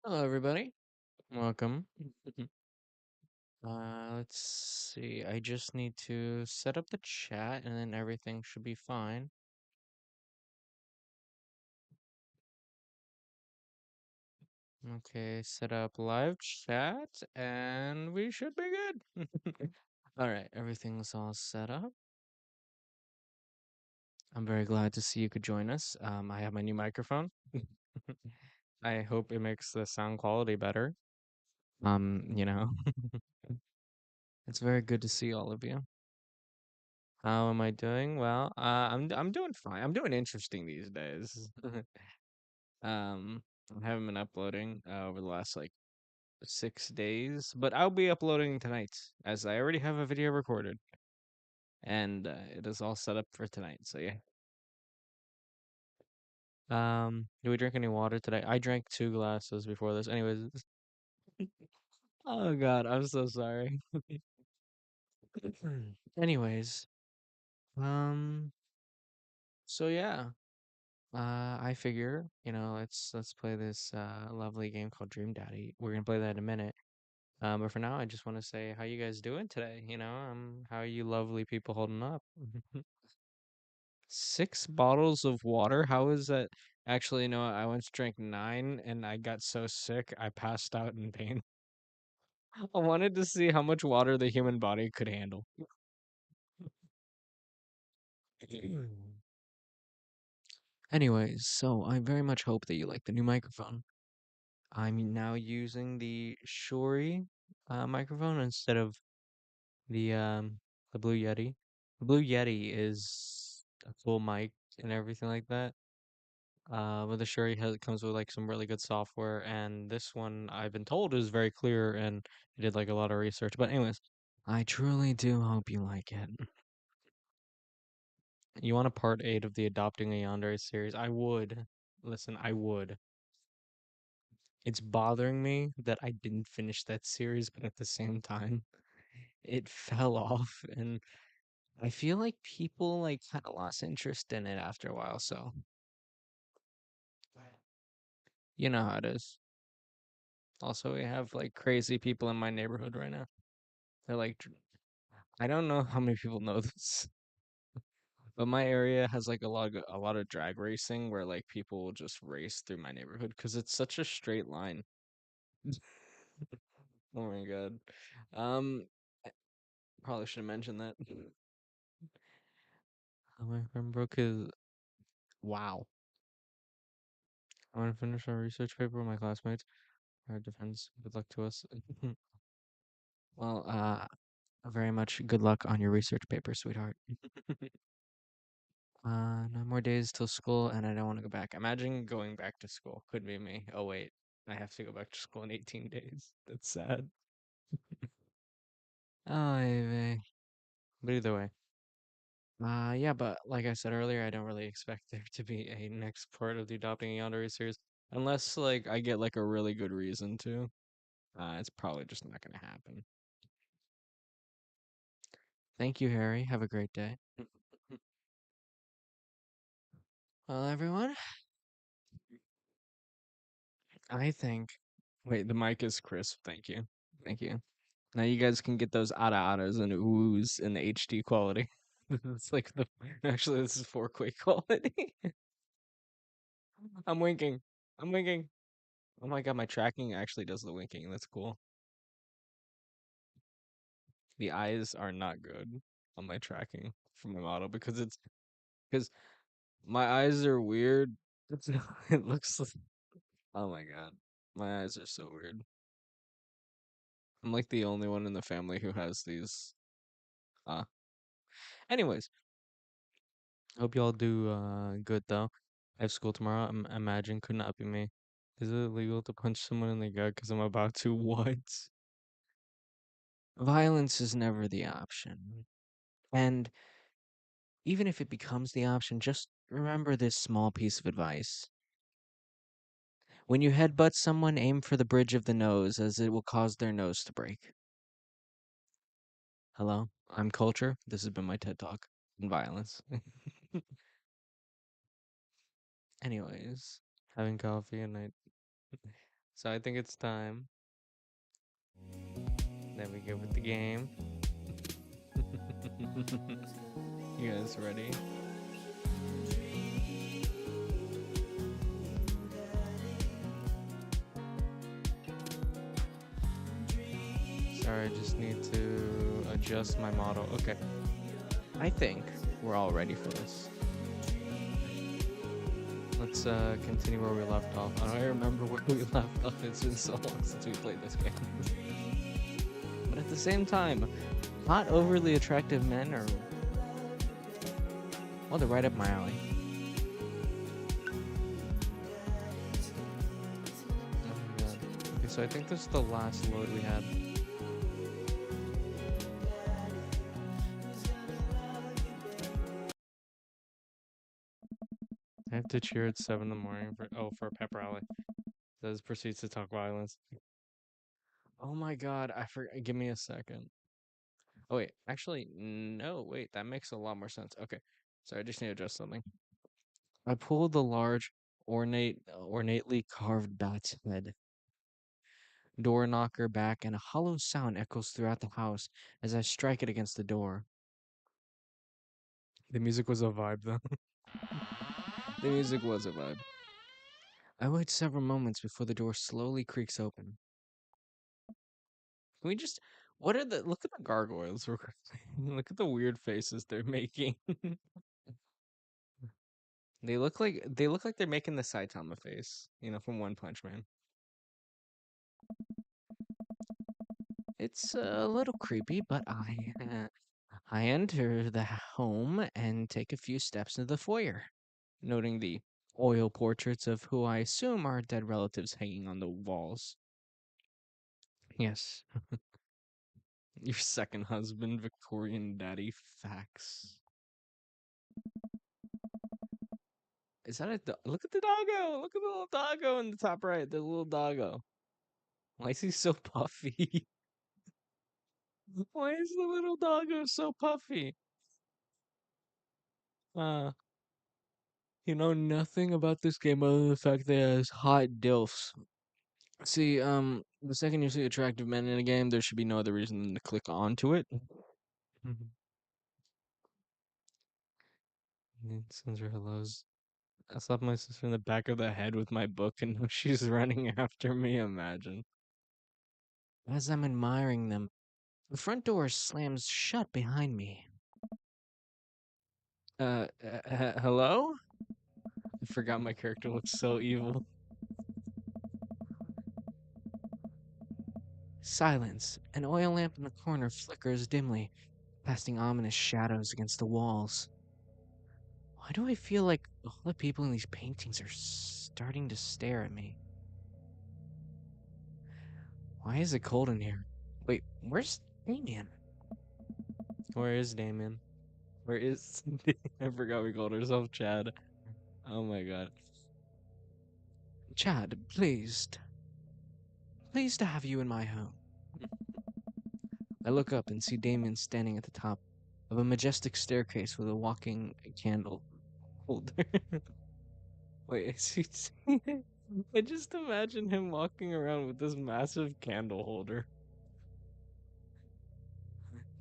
Hello, everybody. Welcome. Let's see. I just need to set up the chat and then everything should be fine. Okay, set up live chat and we should be good. All right, everything's all set up. I'm very glad to see you could join us. I have my new microphone. I hope it makes the sound quality better. You know, it's very good to see all of you. How am I doing? Well, I'm doing fine. I'm doing interesting these days. Um, I haven't been uploading over the last like 6 days, but I'll be uploading tonight as I already have a video recorded and it is all set up for tonight. So yeah. Do we drink any water today? I drank 2 glasses before this. Anyways, oh God, I'm so sorry. Anyways, um, so yeah. I figure, let's play this lovely game called Dream Daddy. We're gonna play that in a minute. But for now, I just want to say how you guys doing today? How are you lovely people holding up? 6 bottles of water? How is that? Actually, I once drank 9 and I got so sick I passed out in pain. I wanted to see how much water the human body could handle. Anyways, so I very much hope that you like the new microphone. I'm now using the Shure microphone instead of the Blue Yeti. The Blue Yeti is a full mic and everything like that. But the Shure comes with like some really good software, and this one I've been told is very clear, and I did like a lot of research. But anyways, I truly do hope you like it. You want a part 8 of the Adopting a Yandere series? I would. Listen, I would. It's bothering me that I didn't finish that series, but at the same time, it fell off, and I feel like people like kind of lost interest in it after a while. So you know how it is. Also, we have like crazy people in my neighborhood right now. They're like, I don't know how many people know this, but my area has like a lot of drag racing where like people will just race through my neighborhood because it's such a straight line. Oh my god. I probably should have mentioned that. How my friend broke his. Wow. I want to finish our research paper with my classmates. Our defense. Good luck to us. Well, very much good luck on your research paper, sweetheart. 9 more days till school, and I don't want to go back. Imagine going back to school. Could be me. Oh wait, I have to go back to school in 18 days. That's sad. Oh, vey. But either way. Yeah, but like I said earlier, I don't really expect there to be a next part of the Adopting a Yandere series, unless like I get like a really good reason to. It's probably just not gonna happen. Thank you, Harry. Have a great day. Well, everyone, I think. Wait, the mic is crisp. Thank you. Thank you. Now you guys can get those ada-adas and oohs in the HD quality. It's like the actually this is 4K quality. I'm winking. I'm winking. Oh my god, my tracking actually does the winking. That's cool. The eyes are not good on my tracking from my model because my eyes are weird. It's, it looks oh my god. My eyes are so weird. I'm like the only one in the family who has these. Uh anyways, hope y'all do good though. I have school tomorrow. Imagine could not be me. Is it illegal to punch someone in the gut because I'm about to what? Violence is never the option. And even if it becomes the option, just remember this small piece of advice. When you headbutt someone, aim for the bridge of the nose, as it will cause their nose to break. Hello, I'm Culture. This has been my TED Talk on violence. Anyways, having coffee at night. So I think it's time that we get with the game. You guys ready? Sorry, I just need to adjust my model. Okay. I think we're all ready for this. Let's continue where we left off. I don't remember where we left off. It's been so long since we played this game. But at the same time, not overly attractive men are, well, they're right up my alley. Oh my god. Okay, so I think this is the last load we had. I have to cheer at 7 in the morning for a pep rally. Says proceeds to talk violence. Oh my god, I forgot. Give me a second. Oh wait, actually, no, wait, that makes a lot more sense. Okay, sorry, I just need to adjust something. I pulled the large, ornately carved bat's head. Door knocker back, and a hollow sound echoes throughout the house as I strike it against the door. The music was a vibe, though. The music was a vibe. I wait several moments before the door slowly creaks open. Can we just? What are the? Look at the gargoyles. Look at the weird faces they're making. They look like they're making the Saitama face, from One Punch Man. It's a little creepy, but I enter the home and take a few steps into the foyer, noting the oil portraits of who I assume are dead relatives hanging on the walls. Yes, your second husband, Victorian daddy, facts. Is that look at the doggo? Look at the little doggo in the top right. The little doggo. Why is he so puffy? Why is the little doggo so puffy? Uh, you know nothing about this game other than the fact that it has hot dilfs. See, the second you see attractive men in a game, there should be no other reason than to click onto it. Mhm. Sends her hellos. I slapped my sister in the back of the head with my book, and now she's running after me. Imagine. As I'm admiring them, the front door slams shut behind me. Hello? I forgot my character looks so evil. Silence. An oil lamp in the corner flickers dimly, casting ominous shadows against the walls. Why do I feel like all the people in these paintings are starting to stare at me? Why is it cold in here? Wait, where's Damien? Where is Damien? Where is I forgot we called ourselves Chad. Oh my god. Chad, pleased. Pleased to have you in my home. I look up and see Damien standing at the top of a majestic staircase with a walking candle holder. Wait, is he? I just imagine him walking around with this massive candle holder.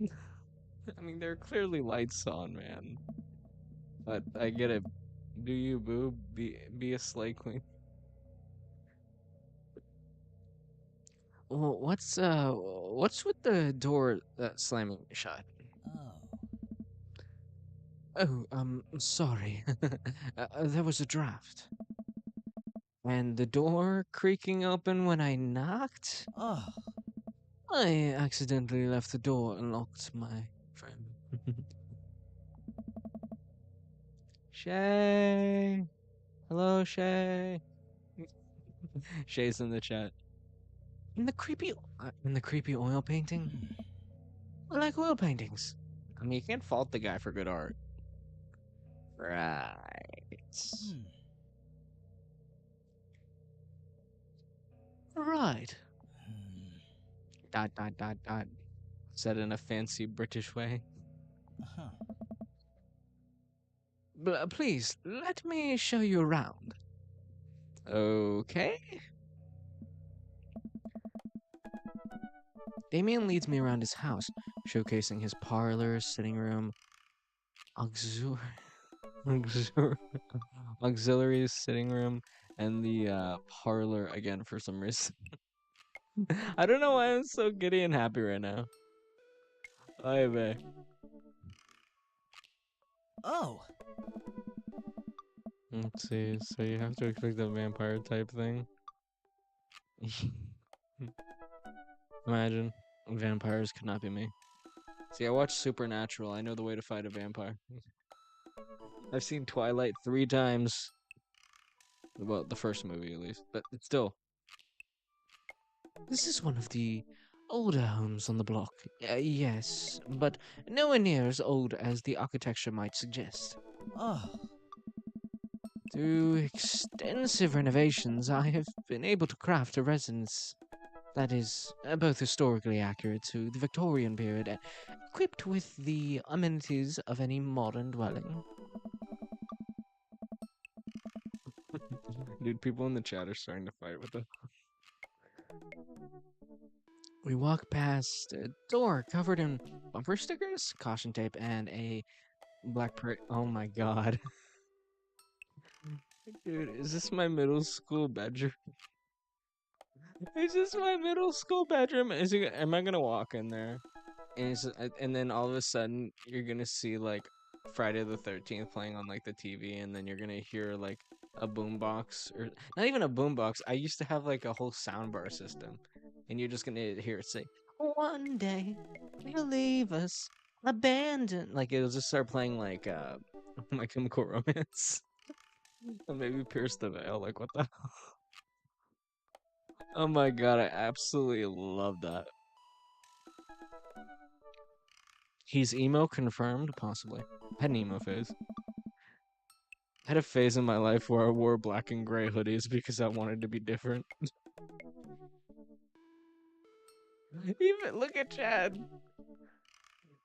I mean, there are clearly lights on, man. But I get it. Do you, boo? Be a slay queen. Well, what's with the door slamming shut? Oh. Oh, sorry. There was a draft. And the door creaking open when I knocked? Oh. I accidentally left the door unlocked, my friend. Shay! Hello, Shay! Shay's in the chat. In the creepy oil painting? Hmm. I like oil paintings. I mean, you can't fault the guy for good art. Right. Hmm. Right. Hmm. Dot, dot, dot, dot. Said in a fancy British way. Uh-huh. Please, let me show you around. Okay. Damien leads me around his house, showcasing his parlor, sitting room, auxiliary, auxiliary, auxiliary sitting room, and the parlor again for some reason. I don't know why I'm so giddy and happy right now. Oy vey. Oh, Let's see. So you have to expect the vampire type thing. Imagine vampires could not be me. See, I watched Supernatural. I know the way to fight a vampire. I've seen Twilight 3 times. Well, the first movie at least, but still. This is one of the older homes on the block. Yes, but nowhere near as old as the architecture might suggest. oh, Through extensive renovations, I have been able to craft a residence that is both historically accurate to the Victorian period and equipped with the amenities of any modern dwelling. Dude, people in the chat are starting to fight with the. We walk past a door covered in bumper stickers, caution tape, and a black parade. Oh my god. Dude, is this my middle school bedroom? Is this my middle school bedroom? Am I gonna walk in there? And then all of a sudden you're gonna see like Friday the 13th playing on like the TV, and then you're gonna hear like a boombox, or not even a boombox. I used to have like a whole soundbar system, and you're just gonna hear it say, "One day you'll leave us, abandoned." Like it'll just start playing like My Chemical Romance, or maybe Pierce the Veil. Like what the? Oh my god, I absolutely love that. He's emo confirmed, possibly. Had an emo phase. I had a phase in my life where I wore black and gray hoodies because I wanted to be different. Even look at Chad.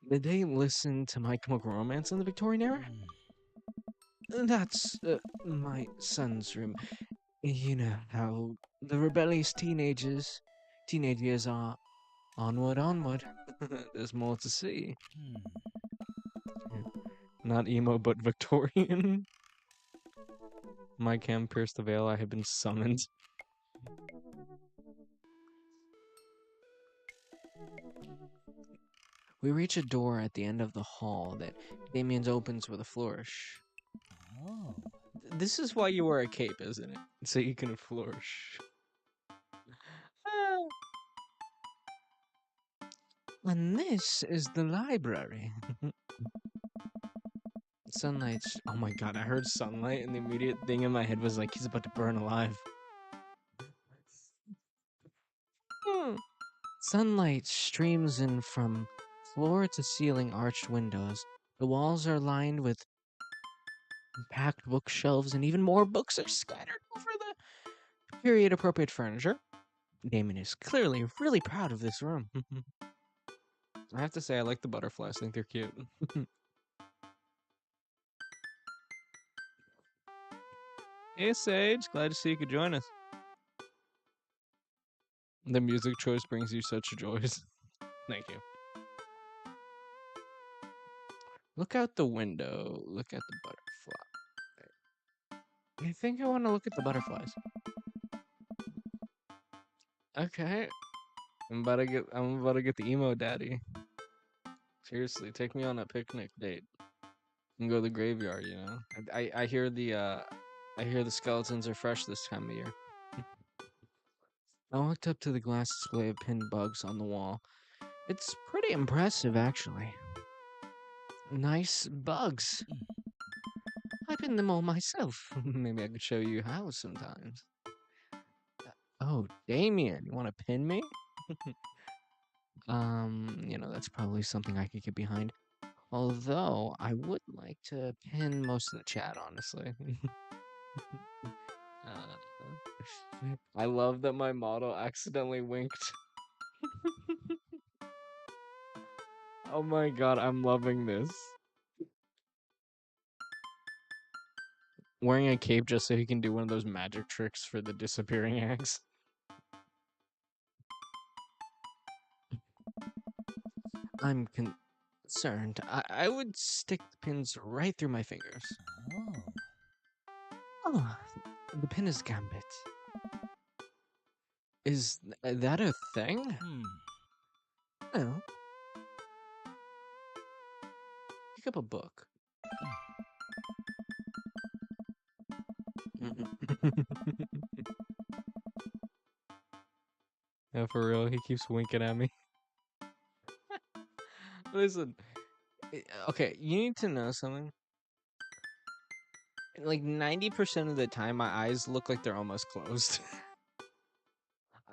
Did they listen to My Chemical Romance in the Victorian era? That's my son's room. You know how the rebellious teenage years are. Onward, onward. There's more to see. Not emo, but Victorian. My cam pierced the veil. I have been summoned. We reach a door at the end of the hall that Damien opens with a flourish. oh. This is why you wear a cape, isn't it? So you can flourish. Ah. And this is the library. Sunlight. Oh my god, I heard sunlight, and the immediate thing in my head was like, he's about to burn alive. Hmm. Sunlight streams in from floor to ceiling arched windows. The walls are lined with packed bookshelves, and even more books are scattered over the period appropriate furniture. Damon is clearly really proud of this room. I have to say, I like the butterflies. I think they're cute. Hey, Sage. Glad to see you could join us. The music choice brings you such joys. Thank you. Look out the window. Look at the butterfly. I think I want to look at the butterflies. Okay. I'm about to get the emo daddy. Seriously, take me on a picnic date and go to the graveyard, you know. I hear the skeletons are fresh this time of year. I walked up to the glass display of pinned bugs on the wall. It's pretty impressive, actually. Nice bugs. I pin them all myself. Maybe I could show you how sometimes. Oh, Damien, you want to pin me? That's probably something I could get behind. Although, I would like to pin most of the chat, honestly. I love that my model accidentally winked. Oh my god, I'm loving this. Wearing a cape just so he can do one of those magic tricks for the disappearing axe. I'm concerned. I would stick the pins right through my fingers. Oh. Oh, the pin is gambit. Is that a thing? Hmm. No. Pick up a book. Yeah, for real, he keeps winking at me. Listen, okay, you need to know something. Like 90% of the time, my eyes look like they're almost closed.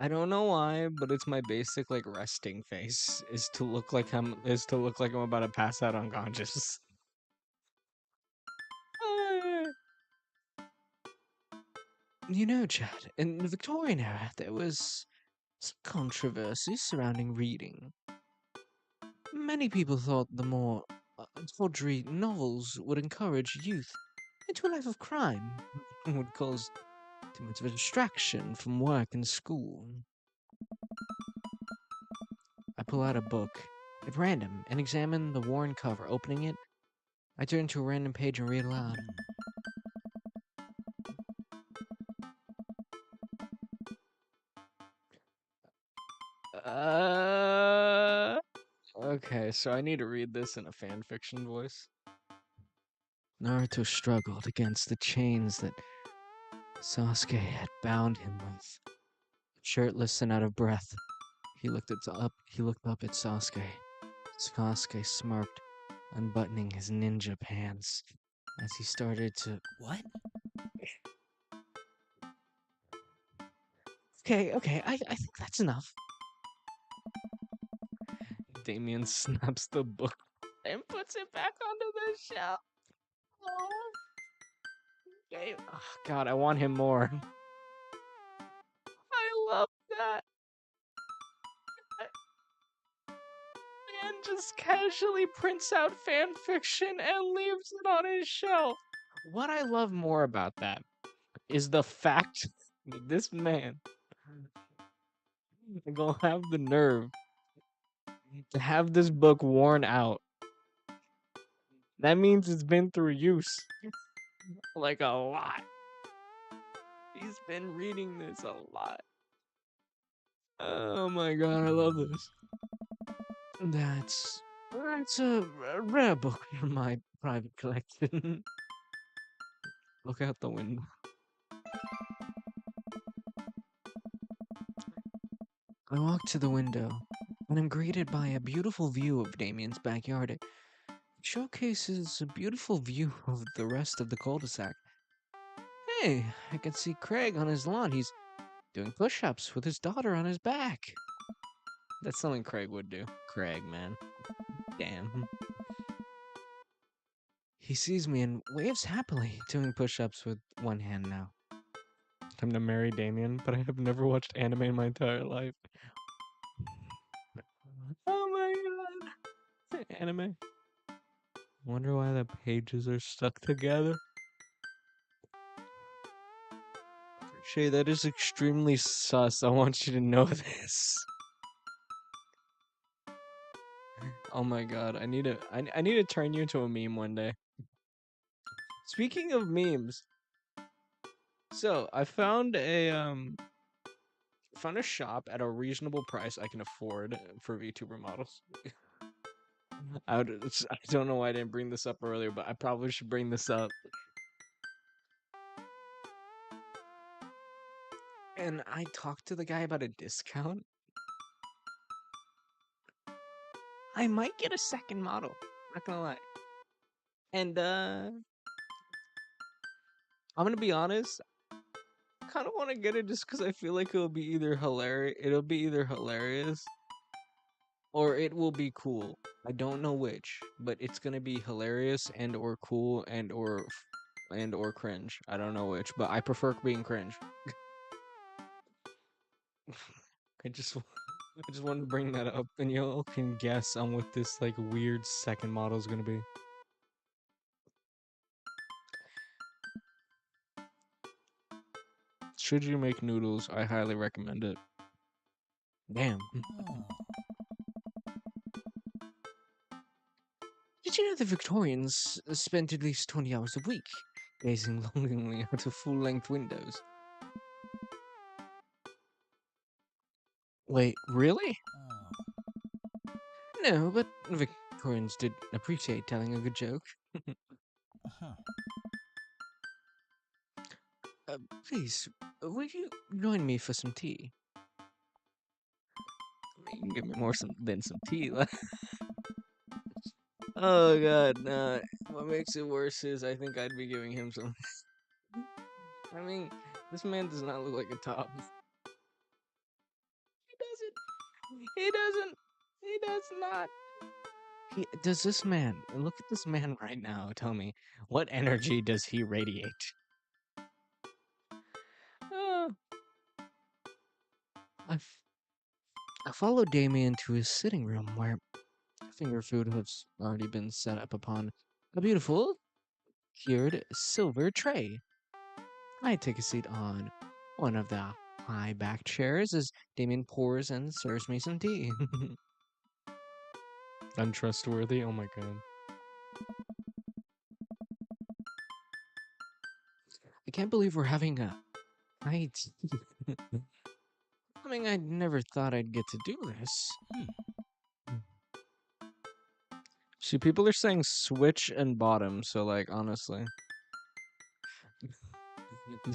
I don't know why, but it's my basic like resting face is to look like I'm about to pass out unconscious. You know, Chad, in the Victorian era, there was some controversy surrounding reading. Many people thought the more tawdry novels would encourage youth into a life of crime, would cause too much of a distraction from work and school. I pull out a book at random and examine the worn cover. Opening it, I turn to a random page and read aloud. Uh, okay, so I need to read this in a fan fiction voice. Naruto struggled against the chains that Sasuke had bound him with. Shirtless and out of breath, he looked up at Sasuke. Sasuke smirked, unbuttoning his ninja pants as he started to. What? Okay, I think that's enough. Damien snaps the book and puts it back onto the shelf. Oh, okay. Oh, God, I want him more. I love that. Man just casually prints out fan fiction and leaves it on his shelf. What I love more about that is the fact that this man gonna have the nerve to have this book worn out. That means it's been through use. Like a lot. He's been reading this a lot. Oh my god, I love this. That's a rare book from my private collection. Look out the window. I walk to the window and am greeted by a beautiful view of Damien's backyard. It showcases a beautiful view of the rest of the cul-de-sac. Hey, I can see Craig on his lawn. He's doing push-ups with his daughter on his back. That's something Craig would do. Craig, man. Damn. He sees me and waves happily, doing push-ups with one hand now. Time to marry Damien, but I have never watched anime in my entire life. Oh my god. Anime. Wonder why the pages are stuck together. Shay, that is extremely sus. I want you to know this. Oh my god, I need to turn you into a meme one day. Speaking of memes, so I found a shop at a reasonable price I can afford for VTuber models. I don't know why I didn't bring this up earlier, but I probably should bring this up. And I talked to the guy about a discount. I might get a second model. Not gonna lie. And I'm gonna be honest. I kind of want to get it just because I feel like it'll be either hilarious. It'll be either hilarious or it will be cool. I don't know which, but it's gonna be hilarious and or cool and or cringe. I don't know which, but I prefer being cringe. I just I just wanted to bring that up, and y'all can guess on what this like weird second model is gonna be. Should you make noodles, I highly recommend it. Damn. Oh. The Victorians spent at least 20 hours a week gazing longingly out of full-length windows. Wait, really? Oh. No, but Victorians did appreciate telling a good joke. Uh-huh. Uh, please, would you join me for some tea? You can give me more than some tea. Oh god, nah. What makes it worse is I think I'd be giving him some. I mean, this man does not look like a top. He doesn't. He doesn't. He does not. Does this man, look at this man right now, tell me, what energy does he radiate? Uh, I, I followed Damien to his sitting room where finger food has already been set up upon a beautiful, cured silver tray. I take a seat on one of the high back chairs as Damien pours and serves me some tea. Untrustworthy? Oh my god. I can't believe we're having a high tea. I mean, I never thought I'd get to do this. Hmm. See, people are saying switch and bottom, so like, honestly.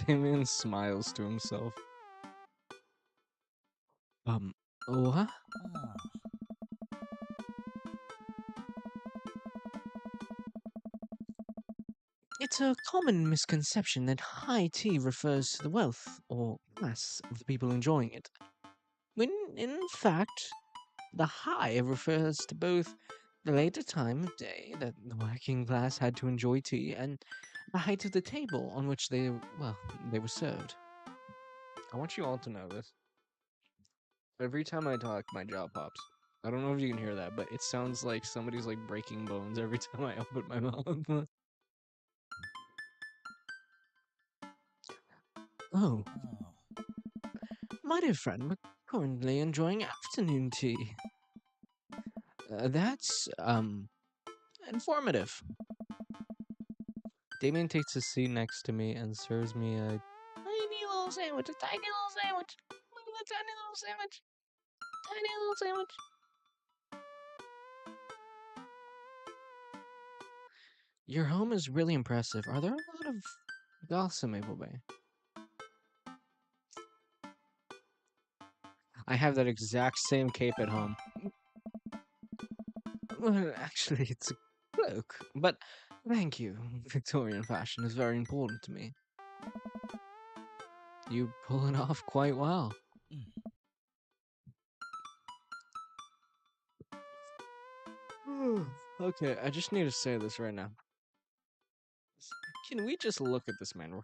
Damien smiles to himself. Um, what? Ah. It's a common misconception that high tea refers to the wealth or class of the people enjoying it, when in fact, the high refers to both the later time of day that the working class had to enjoy tea and the height of the table on which they were served. I want you all to know this. Every time I talk, my jaw pops. I don't know if you can hear that, but it sounds like somebody's like breaking bones every time I open my mouth. Oh, Oh. my dear friend, we're currently enjoying afternoon tea. That's informative. Damien takes a seat next to me and serves me a tiny little sandwich. A tiny little sandwich. Look at that tiny little sandwich. Tiny little sandwich. Your home is really impressive. Are there a lot of goths in Maple Bay? I have that exact same cape at home. Well, actually, it's a cloak. But thank you. Victorian fashion is very important to me. You pull it off quite well. Mm. Okay, I just need to say this right now. Can we just look at this man?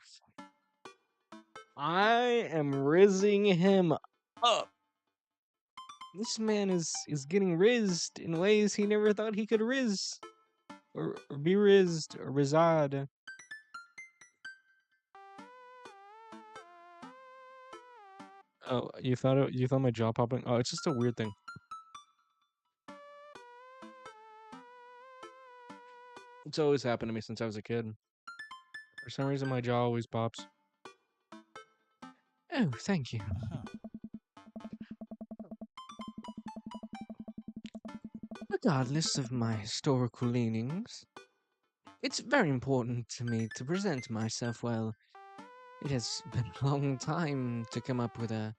I am rizzing him up. This man is getting rizzed in ways he never thought he could rizz. Or be rizzed or reside. Oh, you thought my jaw popping? Oh, it's just a weird thing. It's always happened to me since I was a kid. For some reason my jaw always pops. Oh, thank you. Uh-huh. Regardless of my historical leanings, it's very important to me to present myself well. It has been a long time to come up with a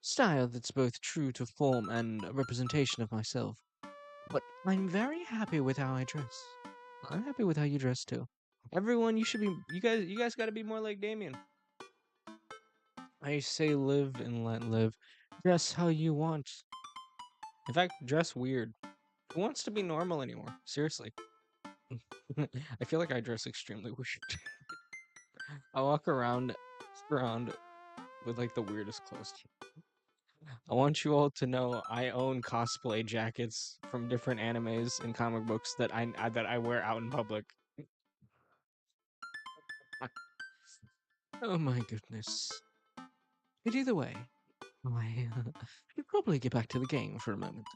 style that's both true to form and a representation of myself. But I'm very happy with how I dress. I'm happy with how you dress too. Everyone, you guys gotta be more like Damien. I say live and let live. Dress how you want. In fact, dress weird. Who wants to be normal anymore? Seriously. I feel like I dress extremely weird. I walk around with like the weirdest clothes. I want you all to know I own cosplay jackets from different animes and comic books that I wear out in public. Oh my goodness. But either way, I should probably get back to the game for a moment.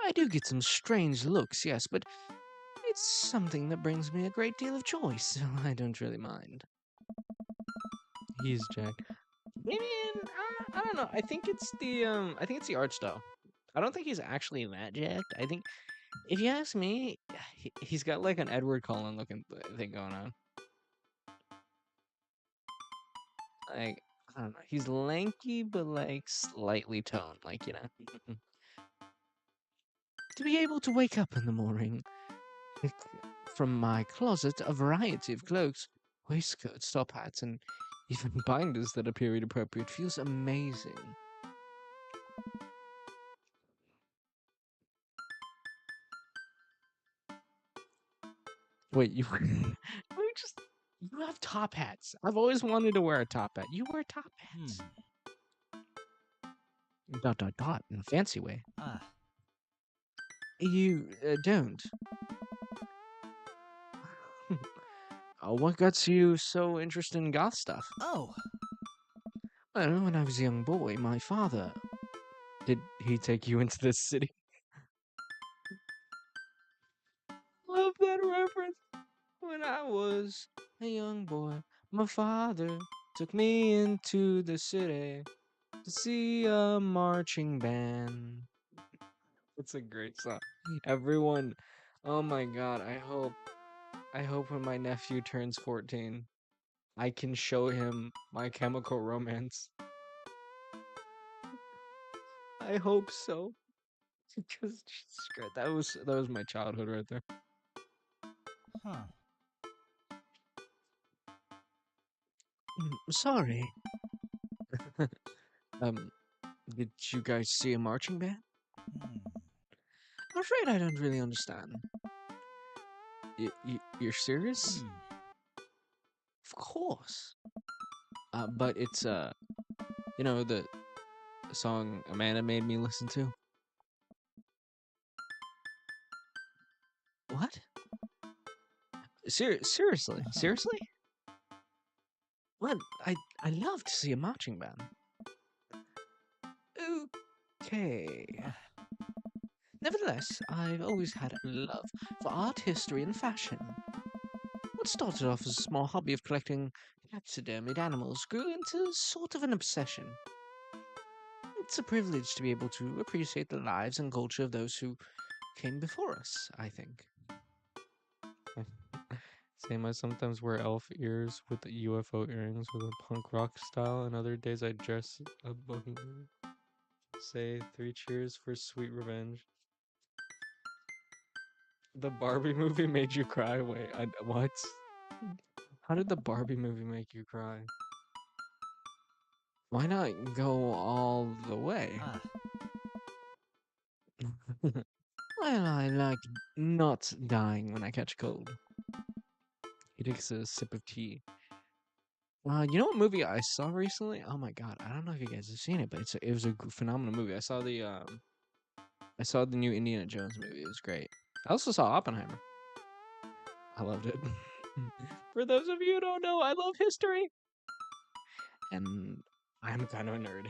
I do get some strange looks, yes, but it's something that brings me a great deal of joy, so I don't really mind. He's Jack. Maybe I don't know. I think it's the art style. I don't think he's actually that jacked. I think if you ask me, he's got like an Edward Cullen looking thing going on. Like I don't know. He's lanky but like slightly toned, like you know. To be able to wake up in the morning, pick from my closet a variety of cloaks, waistcoats, top hats, and even binders that are period appropriate feels amazing. Wait, you you just you have top hats. I've always wanted to wear a top hat. You wear top Hmm. hats. Dot dot dot in a fancy way. Ah. You don't. What got you so interested in goth stuff? Oh. Well, when I was a young boy, my father did he take you into the city? Love that reference. When I was a young boy, my father took me into the city to see a marching band. It's a great song. Everyone, oh my god, I hope when my nephew turns 14, I can show him My Chemical Romance. I hope so. Because Jesus Christ, that was my childhood right there. Huh. Sorry. Um, did you guys see a marching band? Hmm. I'm afraid I don't really understand. You're serious? Hmm. Of course. But it's you know the song Amanda made me listen to. What? Seriously? Uh-huh. Seriously? What? I love to see a marching band. Okay. Ah. Nevertheless, I've always had a love for art, history, and fashion. What started off as a small hobby of collecting taxidermied animals grew into sort of an obsession. It's a privilege to be able to appreciate the lives and culture of those who came before us, I think. Same, I sometimes wear elf ears with the UFO earrings with a punk rock style, and other days I dress a bohemian. Say three cheers for sweet revenge. The Barbie movie made you cry? Wait, what? How did the Barbie movie make you cry? Why not go all the way? Ah. Well, I like not dying when I catch a cold. He takes a sip of tea. You know what movie I saw recently? Oh my god, I don't know if you guys have seen it, but it was a phenomenal movie. I saw the new Indiana Jones movie. It was great. I also saw Oppenheimer. I loved it. For those of you who don't know, I love history, and I'm kind of a nerd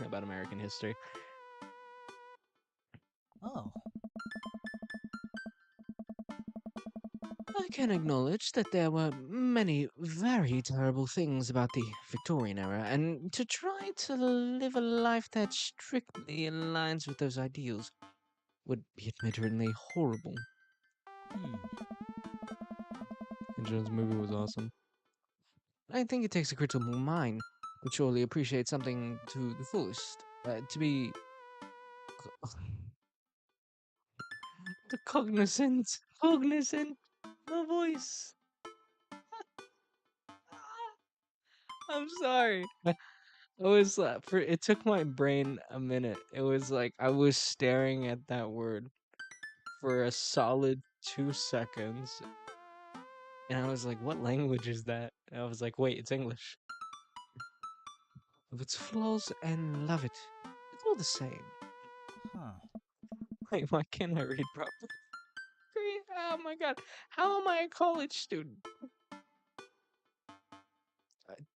about American history. Oh. I can acknowledge that there were many very terrible things about the Victorian era, and to try to live a life that strictly aligns with those ideals would be admittedly horrible. Hmm. And Jones' movie was awesome. I think it takes a critical mind to surely appreciate something to the fullest. To be the cognizant, my voice. I'm sorry. It was for it took my brain a minute. It was like I was staring at that word for a solid 2 seconds, and I was like, "What language is that?" And I was like, "Wait, it's English." Of its flaws and love it, it's all the same. Huh. Wait, why can't I read properly? Oh my god, how am I a college student?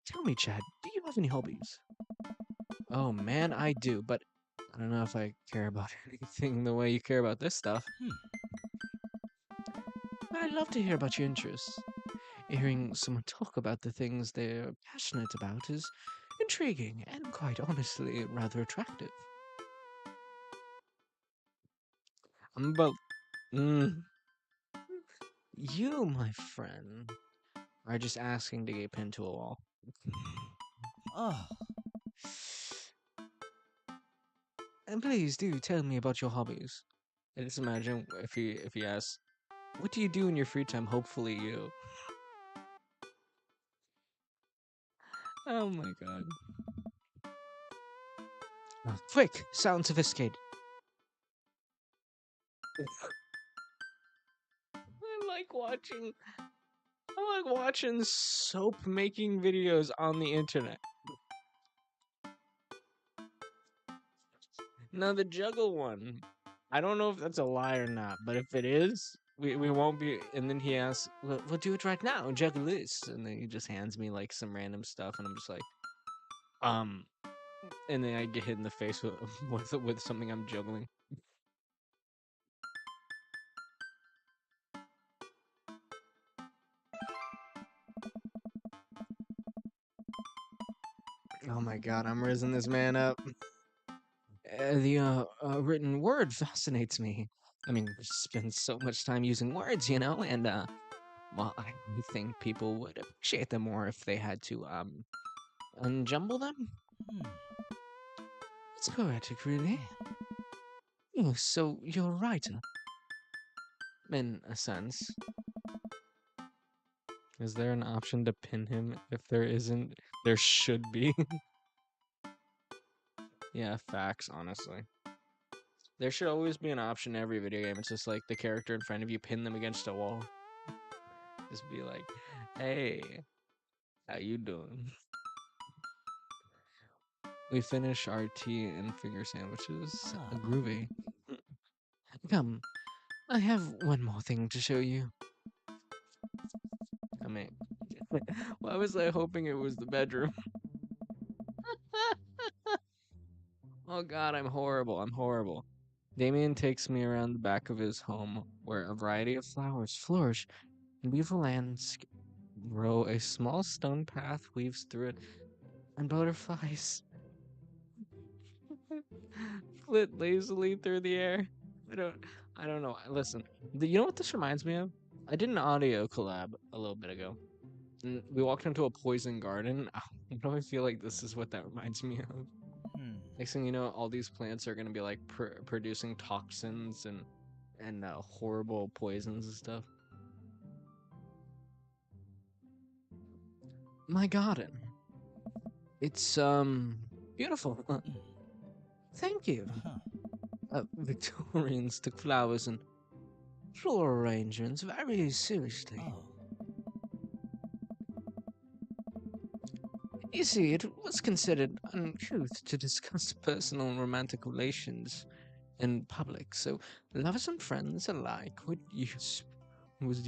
Tell me, Chad, do you have any hobbies? Oh man, I do, but I don't know if I care about anything the way you care about this stuff. Hmm. But I'd love to hear about your interests. Hearing someone talk about the things they're passionate about is intriguing and, quite honestly, rather attractive. I'm about. Mm, you, my friend, are just asking to get pinned to a wall. Oh. And please do tell me about your hobbies. I just imagine if he asks, "What do you do in your free time?" Hopefully you. Oh my god. Quick, sound sophisticated. I like watching. I like watching soap making videos on the internet. Now the juggle one, I don't know if that's a lie or not, but if it is, we won't be. And then he asks, "Well, we'll do it right now. Juggle this," and then he just hands me like some random stuff, and I'm just like, um, and then I get hit in the face with with something I'm juggling. Oh my god, I'm raising this man up. The written word fascinates me. I mean, we spend so much time using words, and well, I think people would appreciate them more if they had to unjumble them. Hmm. It's poetic, really. Oh. Oh, so you're a writer, in a sense. Is there an option to pin him? If there isn't, there should be. Yeah, facts, honestly. There should always be an option in every video game. It's just like the character in front of you, pin them against a wall. Just be like, hey, how you doing? We finish our tea and finger sandwiches. Ah. Groovy. Come, I have one more thing to show you. I mean, why was I hoping it was the bedroom? Oh god, I'm horrible. I'm horrible. Damien takes me around the back of his home, where a variety of flowers flourish and beautiful landscape grow. A small stone path weaves through it, and butterflies flit lazily through the air. I don't, I don't know. Listen, you know what this reminds me of? I did an audio collab a little bit ago. And we walked into a poison garden. Why do I feel like this is what that reminds me of? Hmm. Next thing you know, all these plants are gonna be like producing toxins and horrible poisons and stuff. My garden, it's beautiful. Hmm. Thank you. Huh. Victorians took flowers and floral arrangements very seriously. Oh. You see, it was considered uncouth to discuss personal and romantic relations in public, so lovers and friends alike would use with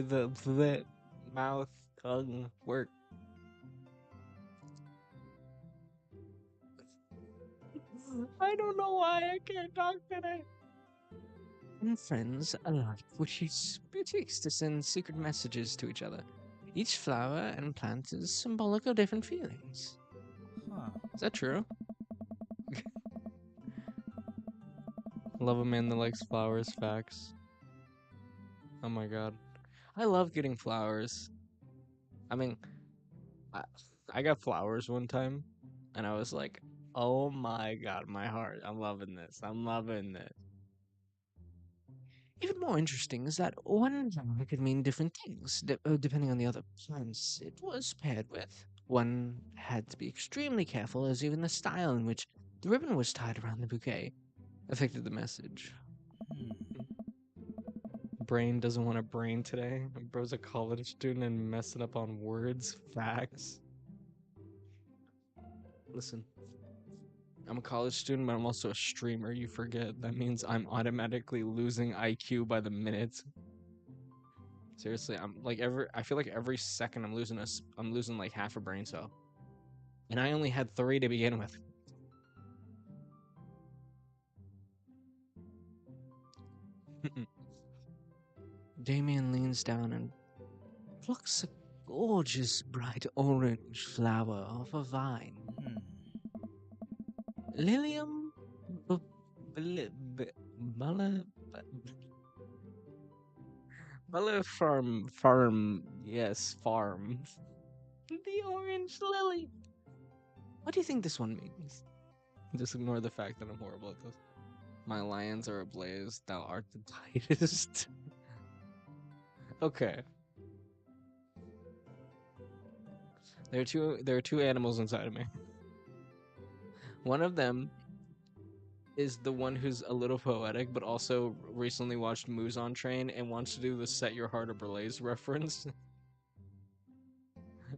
the mouth, tongue, work. I don't know why I can't talk today. And friends alike would use boutiques to send secret messages to each other. Each flower and plant is symbolic of different feelings. Huh. Is that true? Love a man that likes flowers, facts. Oh my god. I love getting flowers. I mean, I, I got flowers one time, and I was like, oh my god, my heart. I'm loving this. I'm loving this. Even more interesting is that one flower could mean different things depending on the other plants it was paired with. One had to be extremely careful, as even the style in which the ribbon was tied around the bouquet affected the message. Hmm. Brain doesn't want a brain today. Bro's a college student and messing up on words, facts. Listen, I'm a college student, but I'm also a streamer. You forget. That means I'm automatically losing IQ by the minute. Seriously, I'm like I feel like every second I'm losing like half a brain cell. And I only had 3 to begin with. Damien leans down and plucks a gorgeous bright orange flower off a vine. Hmm. Lilium b- bl- b- Mulla- farm, yes, farm. The orange lily. What do you think this one means? Just ignore the fact that I'm horrible at this. My lions are ablaze. Thou art the tightest. Okay, there are two animals inside of me. One of them is the one who's a little poetic, but also recently watched Musan Train and wants to do the "Set Your Heart Ablaze" reference.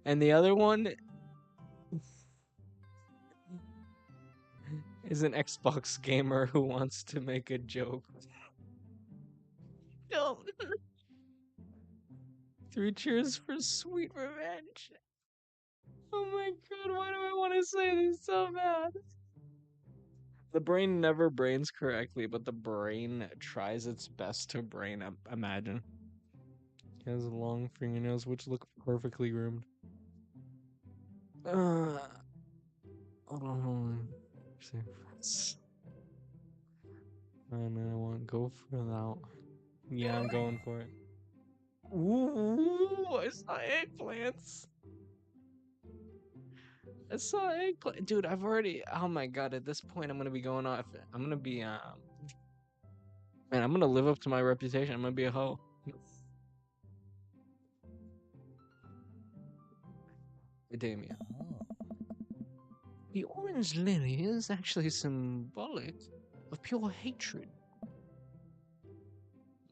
And the other one is an Xbox gamer who wants to make a joke. No. Three cheers for sweet revenge. Oh my god, why do I want to say this so bad? The brain never brains correctly, but the brain tries its best to imagine. He has long fingernails which look perfectly groomed. Uh, hold on, hold on. And I want go for that. Yeah, I'm going for it. Ooh, I saw eggplants. I saw eggplant. Dude, I've already. Oh my god, at this point, I'm gonna be going off. I'm gonna be, man, I'm gonna live up to my reputation. I'm gonna be a hoe. Damien. Oh. The orange lily is actually symbolic of pure hatred.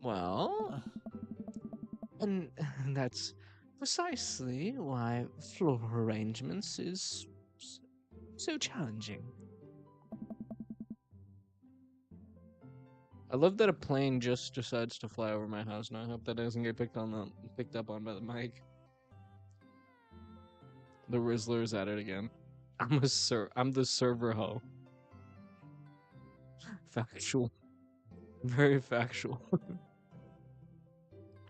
Well, Uh, and that's precisely why floral arrangements is so challenging. I love that a plane just decides to fly over my house, and I hope that doesn't get picked up on by the mic. The Rizzler's at it again. I'm the server hoe. Factual. Very factual.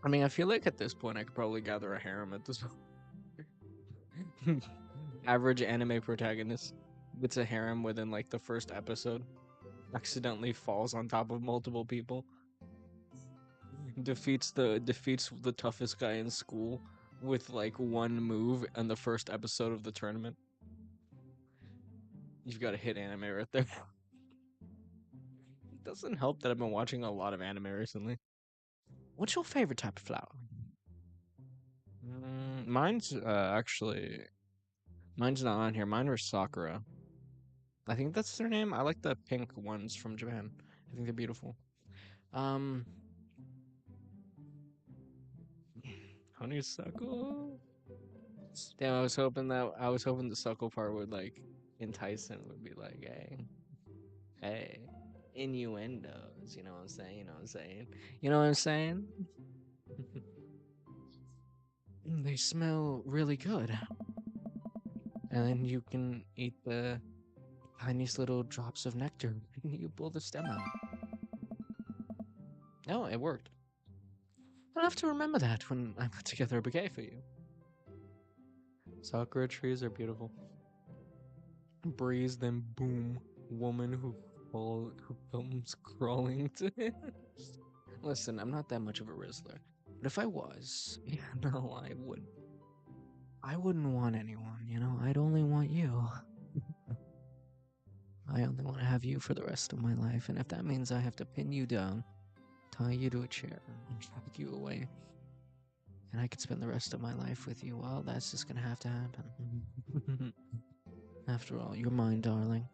I mean, I feel like at this point I could probably gather a harem at this average anime protagonist gets a harem within like the first episode, accidentally falls on top of multiple people, defeats the toughest guy in school with like one move in the first episode of the tournament. You've got a hit anime right there. It doesn't help that I've been watching a lot of anime recently. What's your favorite type of flower? Mine's actually mine's not on here. Mine are Sakura. I think that's their name. I like the pink ones from Japan. I think they're beautiful. Um, honeysuckle. Damn, I was hoping the suckle part would like entice him. Would be like, hey, innuendos. You know what I'm saying? You know what I'm saying? You know what I'm saying? They smell really good, and then you can eat the tiniest little drops of nectar. And you pull the stem out. Oh, it worked. I'll have to remember that when I put together a bouquet for you. Sakura trees are beautiful. Breeze, then boom. Woman who comes crawling to it. Listen, I'm not that much of a Rizzler. But if I was, no, I wouldn't. I wouldn't want anyone, you know? I'd only want you. I only want to have you for the rest of my life, and if that means I have to pin you down, tie you to a chair, and drag you away, and I could spend the rest of my life with you, well, that's just gonna have to happen. After all, you're mine, darling.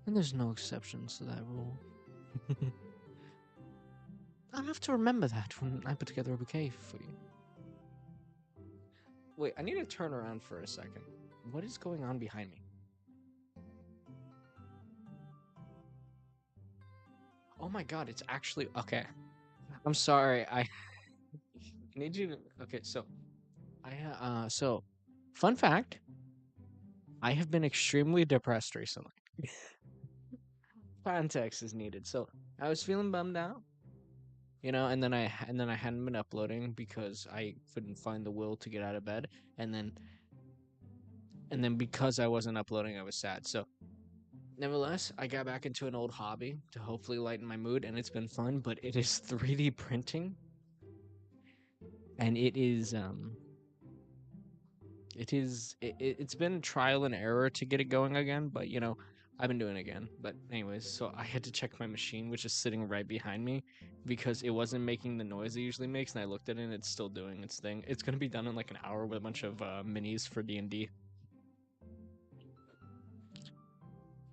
And there's no exceptions to that rule. I'll have to remember that when I put together a bouquet for you. Wait, I need to turn around for a second. What is going on behind me? Oh my god, it's actually okay. I'm sorry. I need you to. Okay, so fun fact: I have been extremely depressed recently. Context is needed. So I was feeling bummed out. And then I hadn't been uploading because I couldn't find the will to get out of bed, and then because I wasn't uploading, I was sad. So nevertheless, I got back into an old hobby to hopefully lighten my mood, and it's been fun. But it is 3D printing, and it's been trial and error to get it going again. But I've been doing it again. But anyways, so I had to check my machine, which is sitting right behind me, because it wasn't making the noise it usually makes, and I looked at it, and it's still doing its thing. It's gonna be done in like an hour with a bunch of minis for D&D.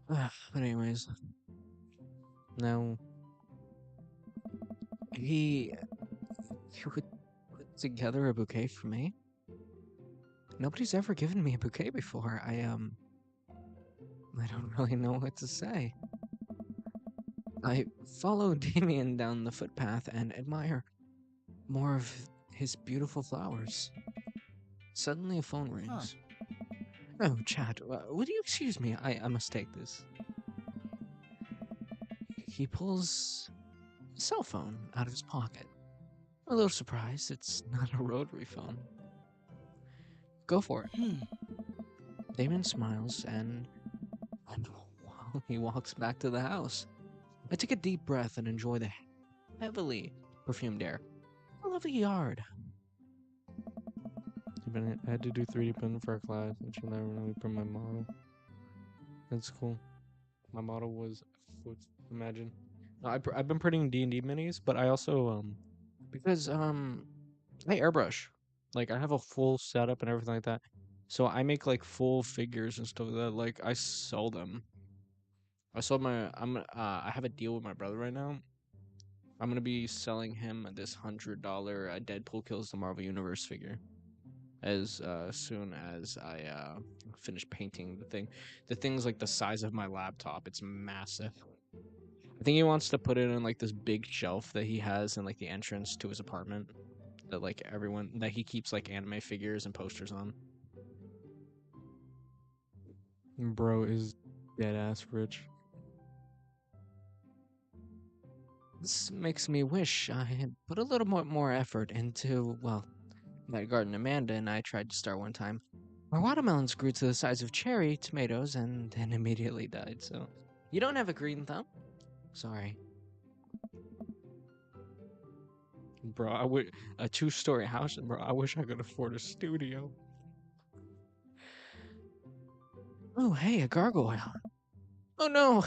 But anyways, now he he would put together a bouquet for me. Nobody's ever given me a bouquet before. I don't really know what to say. I follow Damien down the footpath and admire more of his beautiful flowers. Suddenly a phone Huh. rings. Oh, Chad, would you excuse me? I must take this. He pulls a cell phone out of his pocket. A little surprised, it's not a rotary phone. Go for it. Hmm. Damien smiles and while he walks back to the house, I take a deep breath and enjoy the heavily perfumed air. A lovely yard. I had to do 3D printing for a class, which will never really print my model. That's cool. My model was a foot. Imagine. No, I've been printing D&D minis, but I also because I airbrush. Like I have a full setup and everything like that. So I make like full figures and stuff like that. Like I sell them. I have a deal with my brother right now. I'm gonna be selling him this $100 Deadpool kills the Marvel Universe figure as soon as I finish painting the thing. The thing's like the size of my laptop. It's massive. I think he wants to put it in like this big shelf that he has in like the entrance to his apartment that like everyone that he keeps like anime figures and posters on. Bro is dead ass rich. This makes me wish I had put a little more effort into, well, that garden Amanda and I tried to start one time. Our watermelons grew to the size of cherry tomatoes and then immediately died, so. You don't have a green thumb? Sorry. Bro, I would a 2-story house, bro. I wish I could afford a studio. Oh, hey, a gargoyle. Oh no!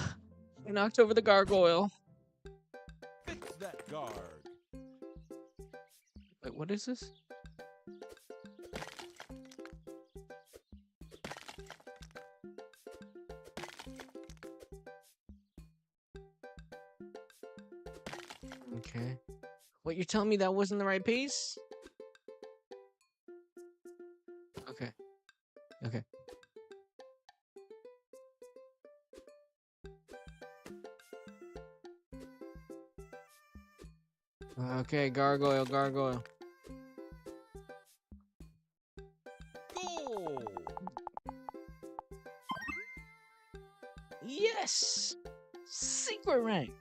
I knocked over the gargoyle. Fix that guard. Wait, what is this? Okay. What, you're telling me that wasn't the right piece? Okay. Okay. Okay, gargoyle, gargoyle. Go. Yes! Secret rank!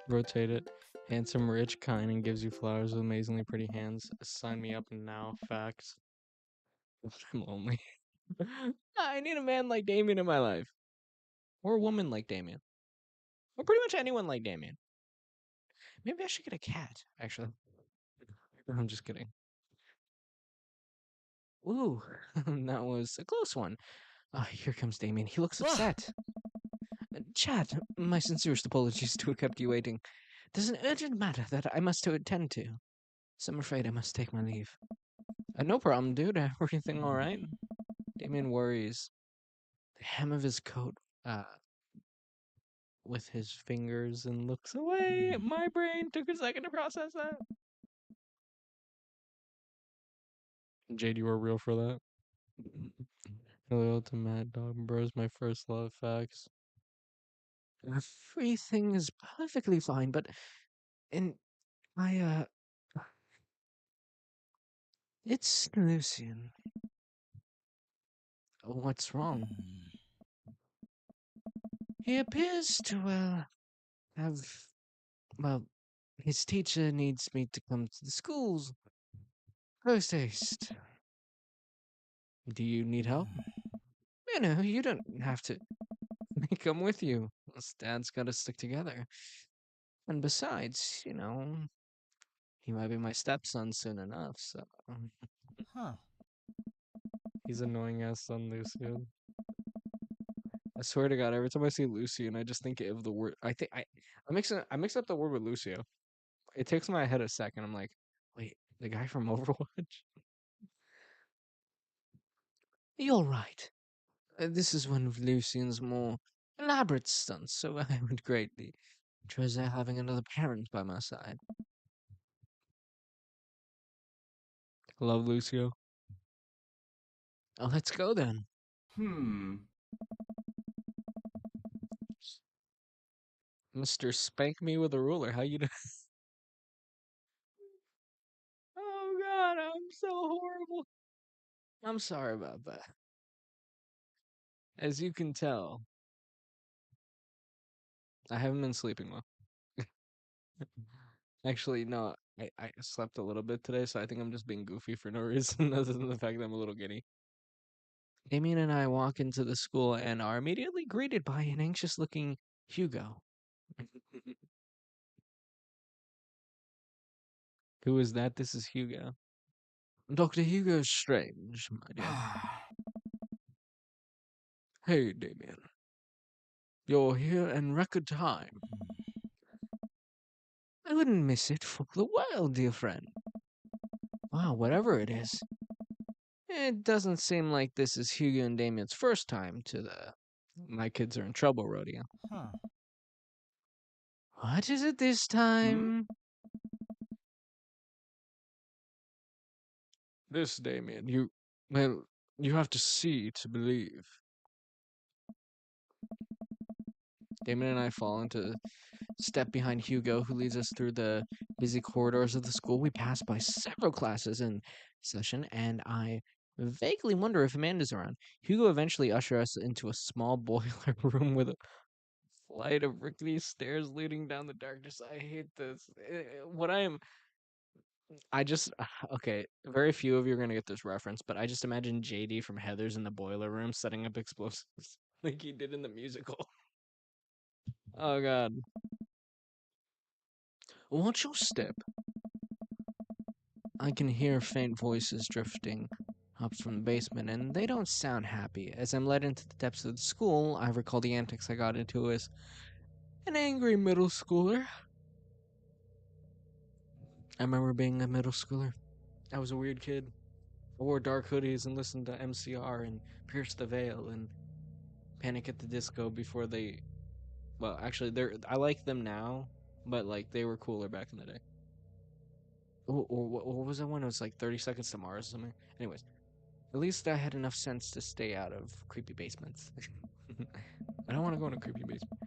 Rotate it. Handsome, rich, kind, and gives you flowers with amazingly pretty hands. Sign me up now, facts. I'm lonely. I need a man like Damien in my life. Or a woman like Damien. Or pretty much anyone like Damien. Maybe I should get a cat, actually. I'm just kidding. Ooh, that was a close one. Ah, here comes Damien. He looks Ah. upset. Chad, my sincerest apologies to have kept you waiting. There's an urgent matter that I must attend to, so I'm afraid I must take my leave. No problem, dude. Everything all right? Hmm. Damien worries. The hem of his coat, with his fingers and looks away. Hmm. My brain took a second to process that. Jade, you were real for that. Hello to Mad Dog, bro's my first love, facts. Everything is perfectly fine, but in I it's Lucian. What's wrong? Hmm. He appears to have well His teacher needs me to come to the schools. Post haste. Do you need help? You don't have to. May come with you. Us dads gotta stick together. And besides, he might be my stepson soon enough, so. Huh. He's annoying ass son, Lucian. I swear to God, every time I see Lucian, I just think of the word. I mix up the word with Lucio. It takes my head a second. I'm like, wait, the guy from Overwatch? You're right. This is one of Lucian's more elaborate stunts, so I would greatly treasure having another parent by my side. Love Lucio. Let's go then. Hmm. Mr. Spank Me with a Ruler. How you doing? Oh God, I'm so horrible. I'm sorry about that. As you can tell, I haven't been sleeping well. Actually, no, I slept a little bit today, so I think I'm just being goofy for no reason other than the fact that I'm a little giddy. Damien and I walk into the school and are immediately greeted by an anxious looking Hugo. Who is that? This is Hugo. Dr. Hugo Strange, my dear. Hey, Damien. You're here in record time. I wouldn't miss it for the world, dear friend. Wow, whatever it is. It doesn't seem like this is Hugo and Damien's first time to the My Kids Are in Trouble rodeo. Huh. What is it this Hmm? time? This, Damien, well, you have to see to believe. Damien and I fall into step behind Hugo, who leads us through the busy corridors of the school. We pass by several classes in session, and I vaguely wonder if Amanda's around. Hugo eventually ushers us into a small boiler room with a flight of rickety stairs leading down the darkness. I hate this. What I am, I just okay. Very few of you are gonna get this reference, but I just imagine JD from Heather's in the boiler room setting up explosives like he did in the musical. Oh God! Watch your step. I can hear faint voices drifting up from the basement, and they don't sound happy. As I'm led into the depths of the school, I recall the antics I got into as an angry middle schooler. I remember being a middle schooler. I was a weird kid. I wore dark hoodies and listened to MCR and Pierce the Veil and Panic at the Disco before they. Well, actually, I like them now, but like they were cooler back in the day. Or what was that one? It was like 30 Seconds to Mars or something. Anyways, at least I had enough sense to stay out of creepy basements. I don't want to go in a creepy basement.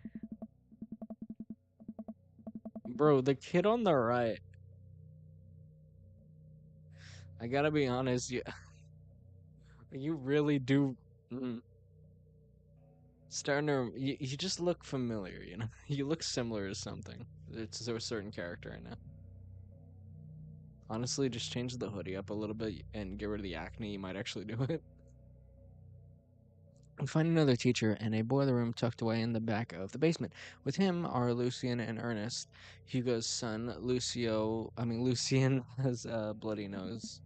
Bro, the kid on the right. I gotta be honest, you really do. Mm, starting to. You just look familiar, you know? You look similar to something. It's a certain character right now. Honestly, just change the hoodie up a little bit and get rid of the acne. You might actually do it. We find another teacher in a boiler room tucked away in the back of the basement. With him are Lucian and Ernest, Hugo's son. Lucian has a bloody nose.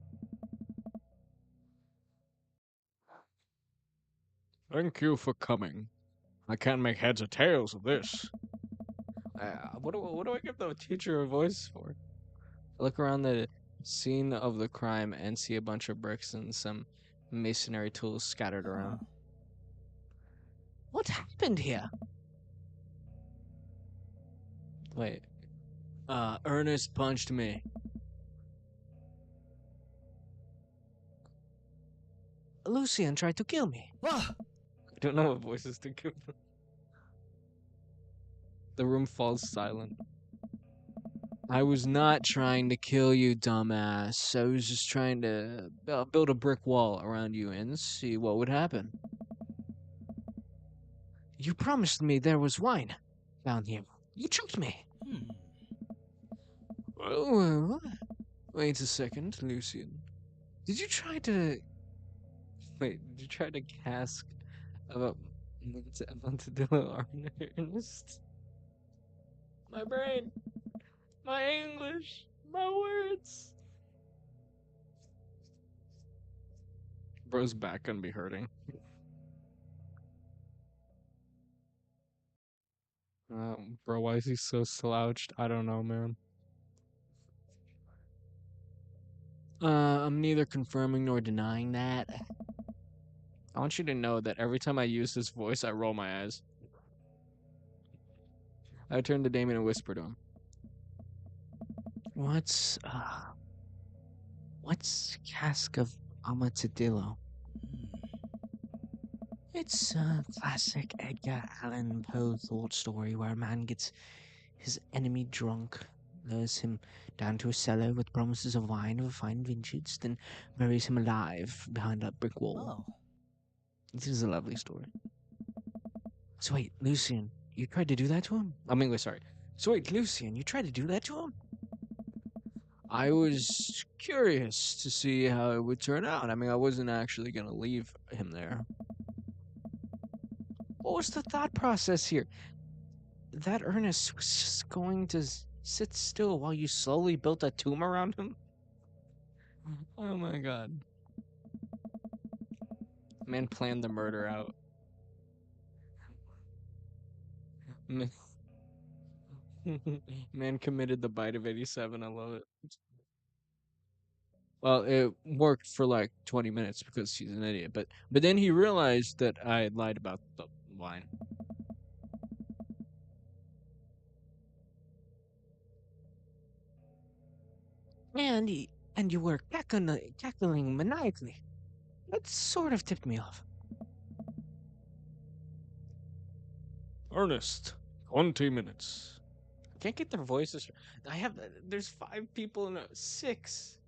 Thank you for coming. I can't make heads or tails of this. What do I give the teacher a voice for? I look around the scene of the crime and see a bunch of bricks and some masonry tools scattered Huh. around. What happened here? Wait. Ernest punched me. Lucian tried to kill me. Ah! I don't know what voices to give them. The room falls silent. I was not trying to kill you, dumbass. I was just trying to build a brick wall around you and see what would happen. You promised me there was wine down here. You tricked me. Hmm. Oh, wait a second, Lucian. Did you try to wait? Did you try to cask about Montedillo Ernest? My brain, my English, my words. Bro's back gonna be hurting. Bro, why is he so slouched? I don't know, man. I'm neither confirming nor denying that. I want you to know that every time I use this voice, I roll my eyes. I turn to Damien and whisper to him, "What's what's cask of Amatadillo?" It's a classic Edgar Allan Poe thought story where a man gets his enemy drunk, lures him down to a cellar with promises of wine of a fine vintage, then buries him alive behind a brick wall. Oh. This is a lovely story. So wait, Lucian, you tried to do that to him? I mean, wait, sorry. So wait, Lucian, you tried to do that to him? I was curious to see how it would turn out. I mean, I wasn't actually going to leave him there. What was the thought process here? That Ernest was just going to sit still while you slowly built a tomb around him? Oh my god. Man planned the murder out. Man, Man committed the bite of 87. I love it. Well, it worked for like 20 minutes because he's an idiot. But then he realized that I had lied about the wine. And and you were cackling maniacally. That sort of tipped me off. Ernest, 20 minutes. I can't get their voices. There's five people in a, six.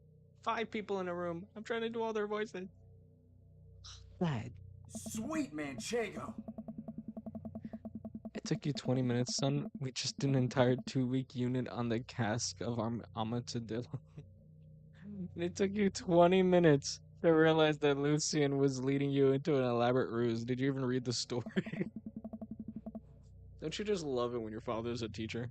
Five people in a room. I'm trying to do all their voices. Glad. Sweet Manchego. It took you 20 minutes, son. We just did an entire 2 week unit on the cask of our Amatadillo. And it took you 20 minutes to realize that Lucian was leading you into an elaborate ruse. Did you even read the story? Don't you just love it when your father's a teacher?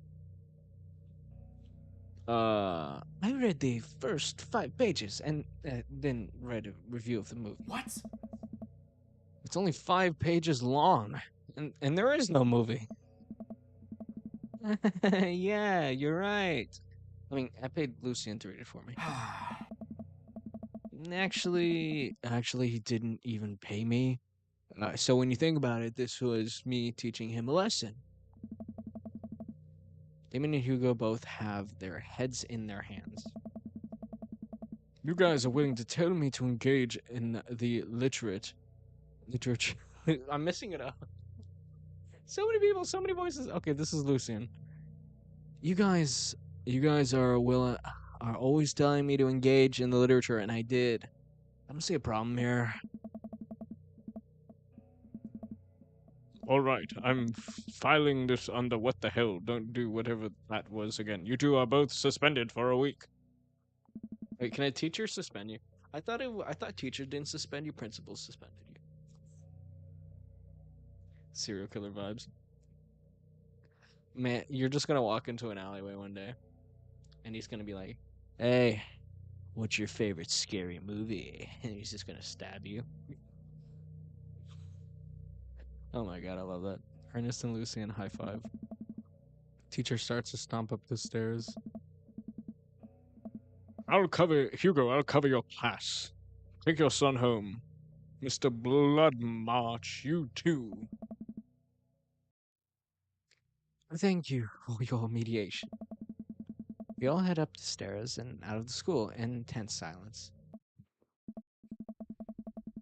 I read the first 5 pages and then read a review of the movie. What? It's only 5 pages long, and there is no movie. Yeah, you're right. I mean, I paid Lucian to read it for me. Actually, he didn't even pay me. So when you think about it, this was me teaching him a lesson. Damien and Hugo both have their heads in their hands. You guys are willing to tell me to engage in the literature. I'm messing it up. So many people, so many voices. Okay, this is Lucian. You guys, you guys are always telling me to engage in the literature, and I did. I don't see a problem here. All right, I'm filing this under what the hell. Don't do whatever that was again. You two are both suspended for a week. Wait, can a teacher suspend you? I thought teachers didn't suspend you. Principals suspended you. Serial killer vibes. Man, you're just gonna walk into an alleyway one day, and he's gonna be like, "Hey, what's your favorite scary movie?" And he's just gonna stab you. Oh my god, I love that. Ernest and Lucian high five. Teacher starts to stomp up the stairs. I'll cover your class. Take your son home. Mr. Blood March, you too. Thank you for your mediation. We all head up the stairs and out of the school in tense silence.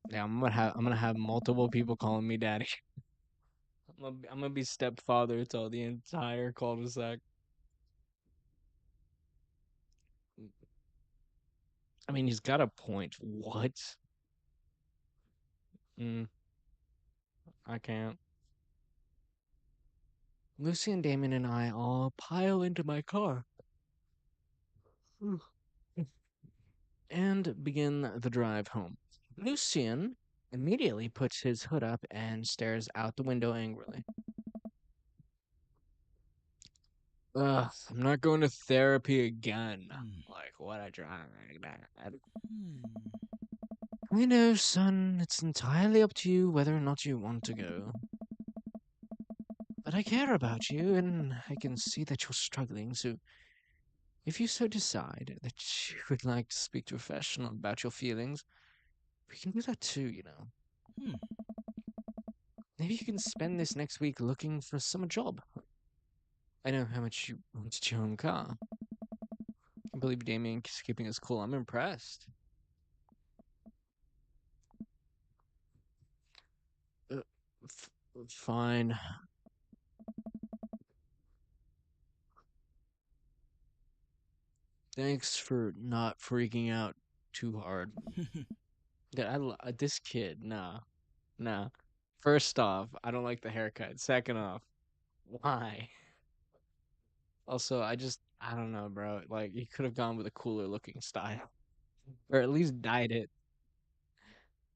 Yeah, I'm gonna have multiple people calling me daddy. I'm gonna be stepfather to the entire cul-de-sac. I mean, he's got a point. What? Mm, I can't. Lucy and Damon and I all pile into my car. and begin the drive home. Lucian immediately puts his hood up and stares out the window angrily. Ugh, I'm not going to therapy again. Like, what a drag that. I know, son, it's entirely up to you whether or not you want to go. But I care about you, and I can see that you're struggling, so if you so decide that you would like to speak to a professional about your feelings, we can do that too. Hmm. Maybe you can spend this next week looking for a summer job. I know how much you wanted your own car. I can't believe Damien is keeping his cool. I'm impressed. Uh, fine. Thanks for not freaking out too hard. Yeah, this kid, nah, nah. First off, I don't like the haircut. Second off, why? Also, I don't know, bro. Like, you could have gone with a cooler looking style, or at least dyed it.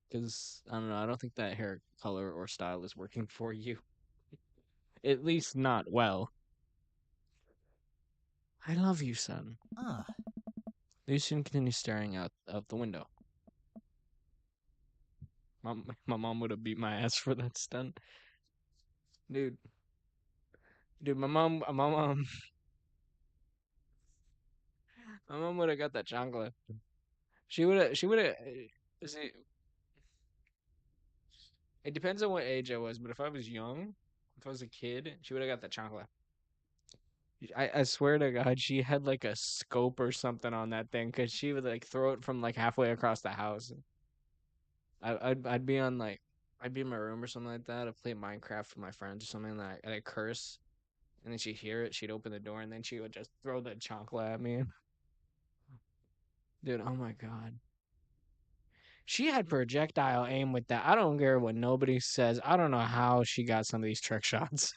Because I don't know, I don't think that hair color or style is working for you. At least not well. I love you, son. Ah. Lucian continues staring out of the window. My mom would have beat my ass for that stunt, dude. Dude, my mom would have got that chancla. She would have. See, it depends on what age I was, but if I was young, if I was a kid, she would have got that chancla. I swear to God, she had like a scope or something on that thing because she would like throw it from like halfway across the house. I'd be on like I'd be in my room or something like that. I'd play Minecraft with my friends or something like and I'd curse, and then she'd hear it. She'd open the door and then she would just throw the chancla at me. Dude, oh my God. She had projectile aim with that. I don't care what nobody says. I don't know how she got some of these trick shots.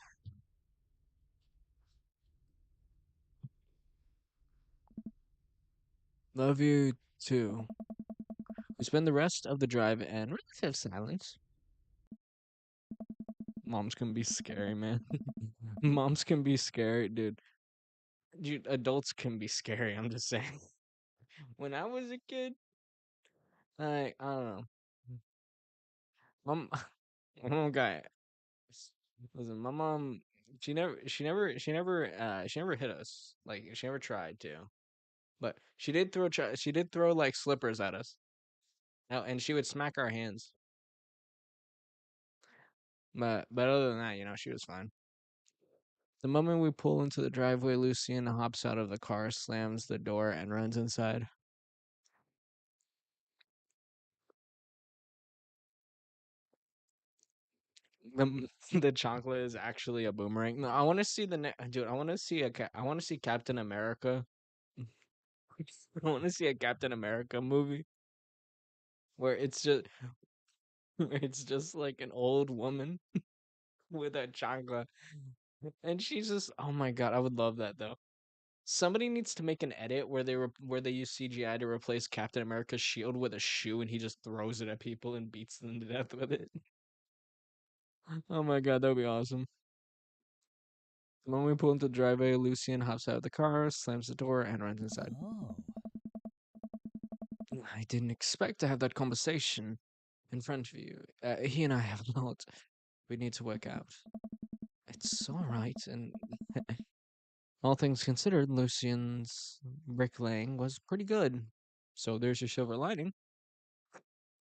Love you too. We spend the rest of the drive in relative silence. Moms can be scary, man. Moms can be scary, dude. Dude, adults can be scary. I'm just saying. When I was a kid, I don't know. Mom, my mom got listen. My mom, she never hit us. Like she never tried to, but she did throw like slippers at us. Oh, and she would smack our hands. But other than that, she was fine. The moment we pull into the driveway, Lucian hops out of the car, slams the door, and runs inside. The the chocolate is actually a boomerang. No, I want to see dude. I want to see Captain America. I want to see a Captain America movie where it's just like an old woman with a chancla, and she's just oh my god, I would love that though. Somebody needs to make an edit where where they use CGI to replace Captain America's shield with a shoe, and he just throws it at people and beats them to death with it. Oh my god, that would be awesome. The moment we pull into the driveway, Lucian hops out of the car, slams the door, and runs inside. Oh. I didn't expect to have that conversation in front of you. He and I have not. We need to work out. It's all right, and all things considered, Lucian's bricklaying was pretty good. So there's your silver lining.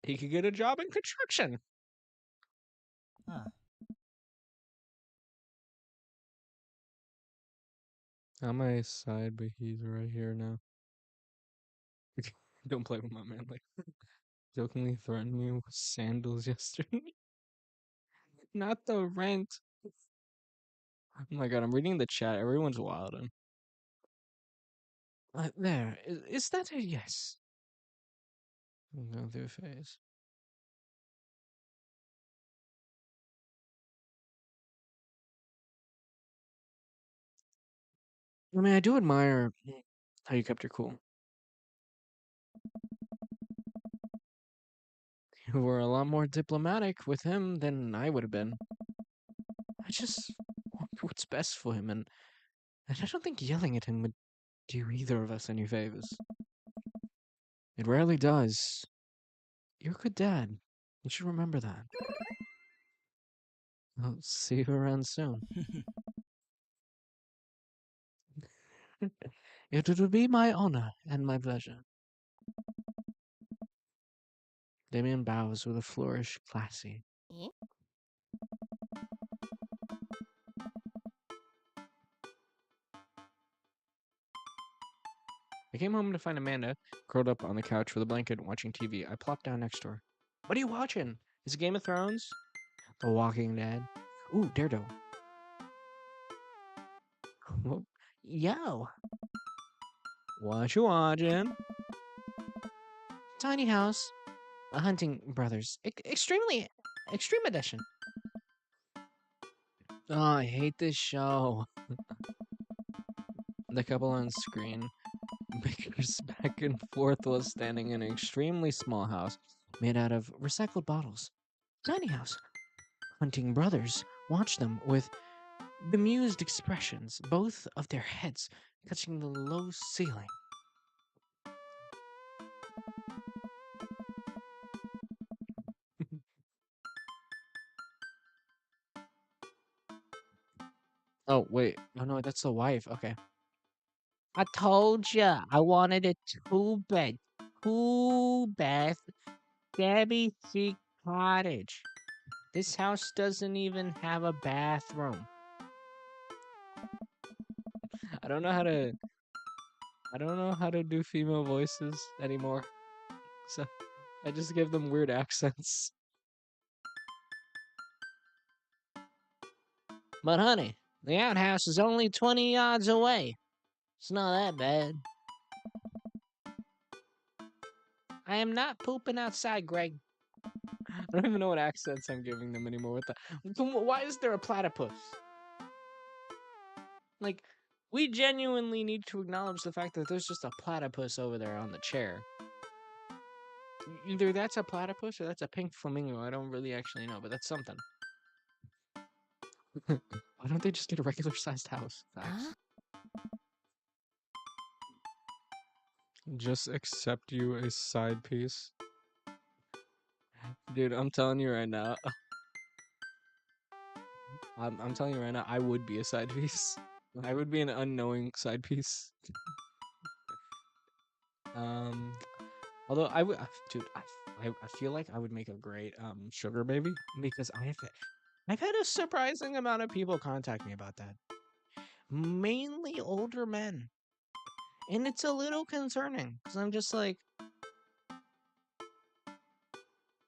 He could get a job in construction. Ah. On my side, but he's right here now. Don't play with my man. Like, jokingly threatened me with sandals yesterday. Not the rent. Oh my god, I'm reading the chat. Everyone's wilding. There. Is that a yes? Go through phase. I mean, I do admire how you kept your cool. You were a lot more diplomatic with him than I would have been. I just want what's best for him, and I don't think yelling at him would do either of us any favors. It rarely does. You're a good dad. You should remember that. I'll see you around soon. It would be my honor and my pleasure. Damien bows with a flourish, classy. I came home to find Amanda curled up on the couch with a blanket watching TV. I plopped down next to her. What are you watching? Is it Game of Thrones? The Walking Dead? Ooh, Daredevil. Yo. What you watching? Tiny House. A Hunting Brothers. Extreme edition. Oh, I hate this show. The couple on screen bickers back and forth while standing in an extremely small house made out of recycled bottles. Tiny House. Hunting Brothers watch them with bemused expressions, both of their heads touching the low ceiling. Oh, wait. Oh, no, that's the wife. Okay. I told ya I wanted a two-bed, two-bath, shabby chic cottage. This house doesn't even have a bathroom. I don't know how to I don't know how to do female voices anymore. So I just give them weird accents. But honey, the outhouse is only 20 yards away. It's not that bad. I am not pooping outside, Greg. I don't even know what accents I'm giving them anymore with that. Why is there a platypus? Like, we genuinely need to acknowledge the fact that there's just a platypus over there on the chair. Either that's a platypus or that's a pink flamingo. I don't really actually know, but that's something. Why don't they just get a regular sized house? Facts. Just accept you a side piece. Dude, I'm telling you right now. I'm telling you right now, I would be a side piece. I would be an unknowing side piece. Um, although I would, dude, I feel like I would make a great sugar baby because I've had a surprising amount of people contact me about that. Mainly older men, and it's a little concerning because I'm just like,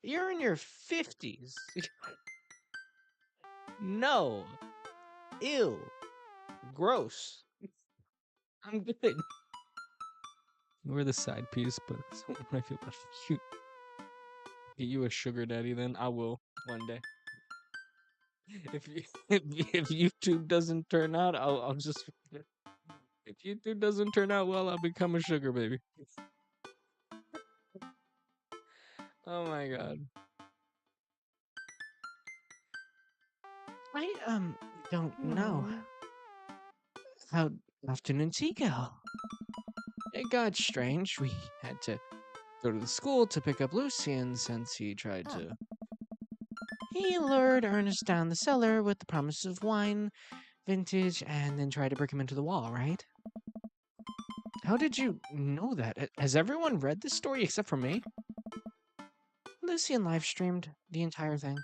you're in your 50s. No, ew, gross. I'm good. We're the side piece, but I feel bad for you. Get you a sugar daddy, then I will one day. If you, if YouTube doesn't turn out, I'll just if YouTube doesn't turn out well, I'll become a sugar baby. Oh my god. I don't know. How afternoon tea girl. It got strange. We had to go to the school to pick up Lucian since he tried to. He lured Ernest down the cellar with the promise of wine, vintage, and then tried to break him into the wall, right? How did you know that? Has everyone read this story except for me? Lucian live streamed the entire thing.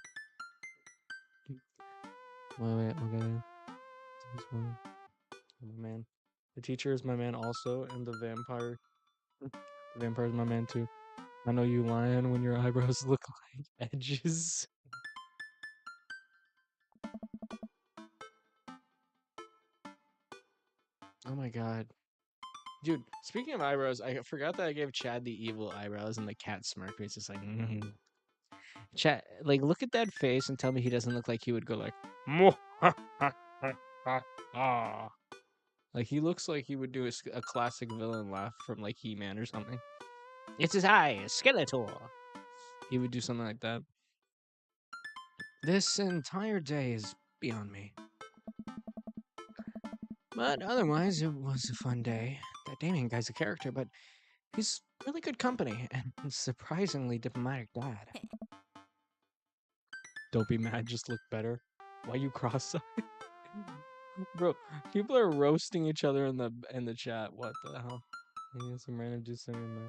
Wait, okay. My man. The teacher is my man also, and the vampire. The vampire is my man too. I know you lying when your eyebrows look like edges. Oh my god. Dude, speaking of eyebrows, I forgot that I gave Chad the evil eyebrows and the cat smirk. He's just like, Chad, like, look at that face and tell me he doesn't look like he would go like, like he looks like he would do a classic villain laugh from like He-Man or something. It's his eye, Skeletor. he would do something like that. This entire day is beyond me. But otherwise, it was a fun day. That Damien guy's a character, but he's really good company and surprisingly diplomatic dad. Don't be mad, just look better. Why you cross-eyed? Bro, people are roasting each other in the chat. What the hell? Yeah, some random dude sending me.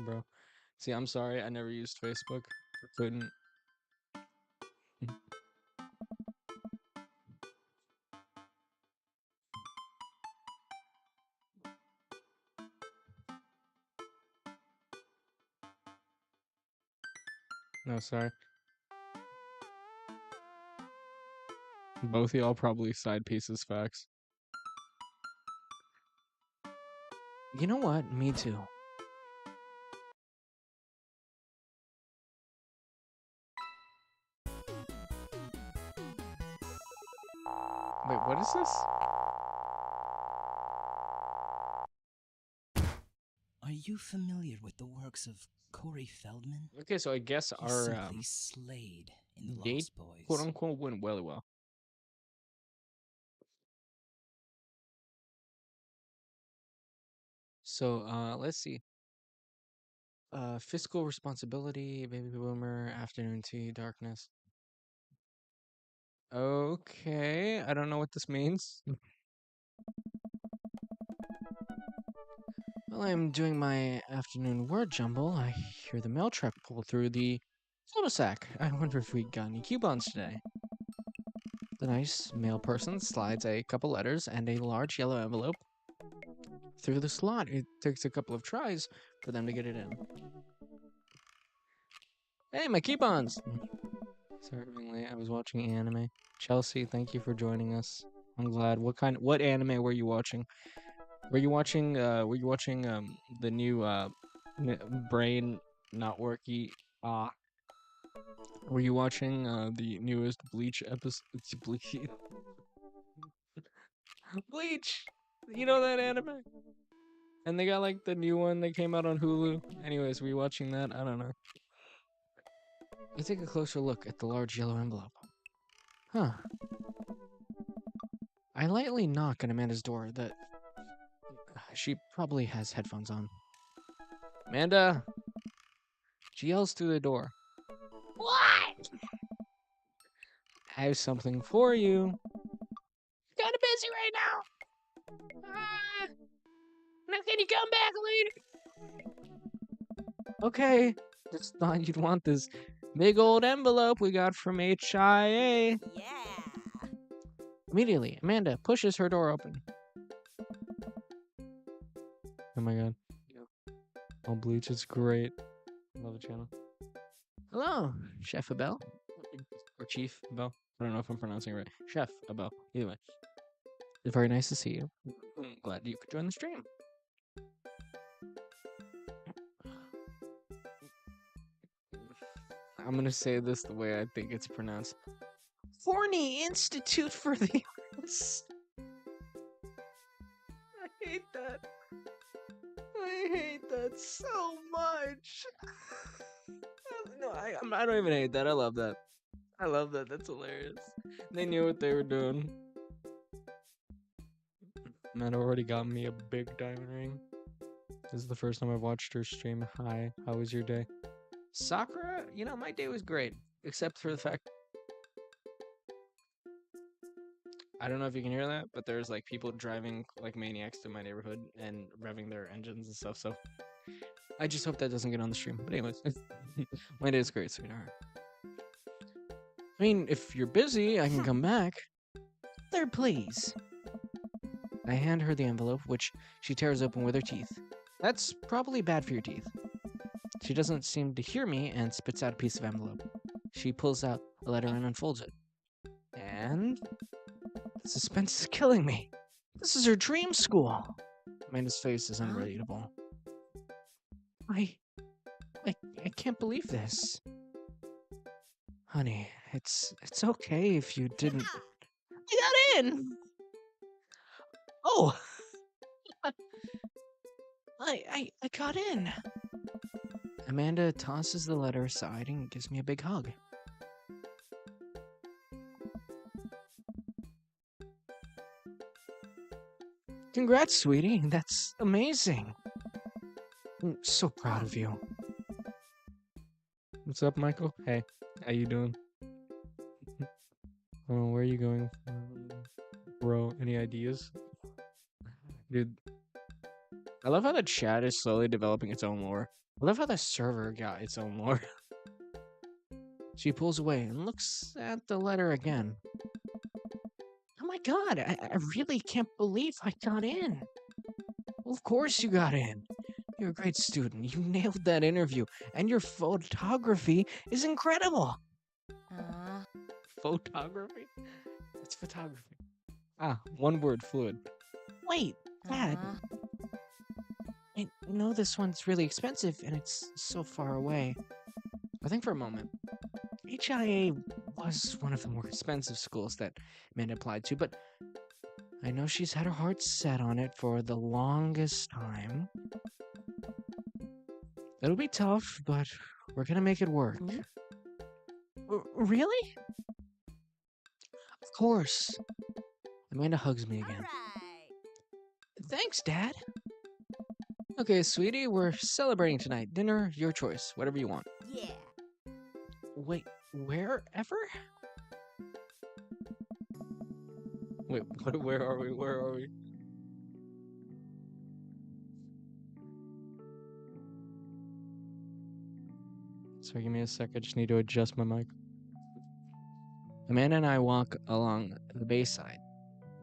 Bro. See, I'm sorry, I never used Facebook. I couldn't. No, sorry. Both of y'all probably side pieces facts. You know what? Me too. Wait, what is this? Are you familiar with the works of Corey Feldman? Okay, so I guess He our simply slayed in the date, Lost Boys. quote unquote, went really well. So, let's see. Fiscal responsibility, baby boomer, afternoon tea, darkness. Okay, I don't know what this means. While I'm doing my afternoon word jumble, I hear the mail truck pull through the cul-de-sac. I wonder if we got any coupons today. The nice mail person slides a couple letters and a large yellow envelope through the slot. It takes a couple of tries for them to get it in. Hey, my coupons! Sorry for being late. I was watching anime. Chelsea, thank you for joining us. I'm glad. What anime were you watching? Were you watching the new brain not worky were you watching the newest Bleach episode? Bleach. Bleach. You know that anime? And they got like the new one that came out on Hulu. Anyways, were you watching that? I don't know. You take a closer look at the large yellow envelope. Huh. I lightly knock on Amanda's door. She probably has headphones on. Amanda! She yells through the door. What? I have something for you. Kinda busy right now. Now can you come back later? Okay. Just thought you'd want this big old envelope we got from HIA. Yeah. Immediately, Amanda pushes her door open. Oh my god. Oh, Bleach is great. Love the channel. Hello, Chef Abel. Or Chief Abel. I don't know if I'm pronouncing it right. Chef Abel. Either way. It's very nice to see you. I'm glad you could join the stream. I'm gonna say this the way I think it's pronounced. Forney Institute for the Arts. I hate that. I hate that so much. No, I don't even hate that. I love that. I love that. That's hilarious. They knew what they were doing. Matt already got me a big diamond ring. This is the first time I've watched her stream. Hi, how was your day? Sakura, you know, my day was great. Except for the fact... I don't know if you can hear that, but there's like people driving like maniacs to my neighborhood and revving their engines and stuff, so... I just hope that doesn't get on the stream. But anyways, my day is great, sweetheart. I mean, if you're busy, I can come back. There, please. I hand her the envelope, which she tears open with her teeth. That's probably bad for your teeth. She doesn't seem to hear me and spits out a piece of envelope. She pulls out a letter and unfolds it. And... the suspense is killing me. This is her dream school. Amanda's face is unreadable. I can't believe this. Honey, it's okay if you didn't... I got in! Oh! I got in. Amanda tosses the letter aside and gives me a big hug. Congrats, sweetie. That's amazing. I'm so proud of you. What's up, Michael? Hey, how you doing? Oh, where are you going? Bro, any ideas? Dude, I love how the chat is slowly developing its own lore. I love how the server got its own lore. She pulls away and looks at the letter again. Oh my god, I really can't believe I got in. Well, of course you got in. You're a great student. You nailed that interview, and your photography is incredible. Photography? It's photography. Ah, one word, fluid. Wait, Dad. I know this one's really expensive, and it's so far away. I think for a moment, HIA was one of the more expensive schools that Amanda applied to, but I know she's had her heart set on it for the longest time. It'll be tough, but we're gonna make it work. Really? Of course. Amanda hugs me again. Thanks, Dad. Okay, sweetie, we're celebrating tonight. Dinner, your choice. Whatever you want. Yeah. Wait, wherever? Wait, where are we? Where are we? Sorry, give me a sec. I just need to adjust my mic. Amanda and I walk along the Bayside,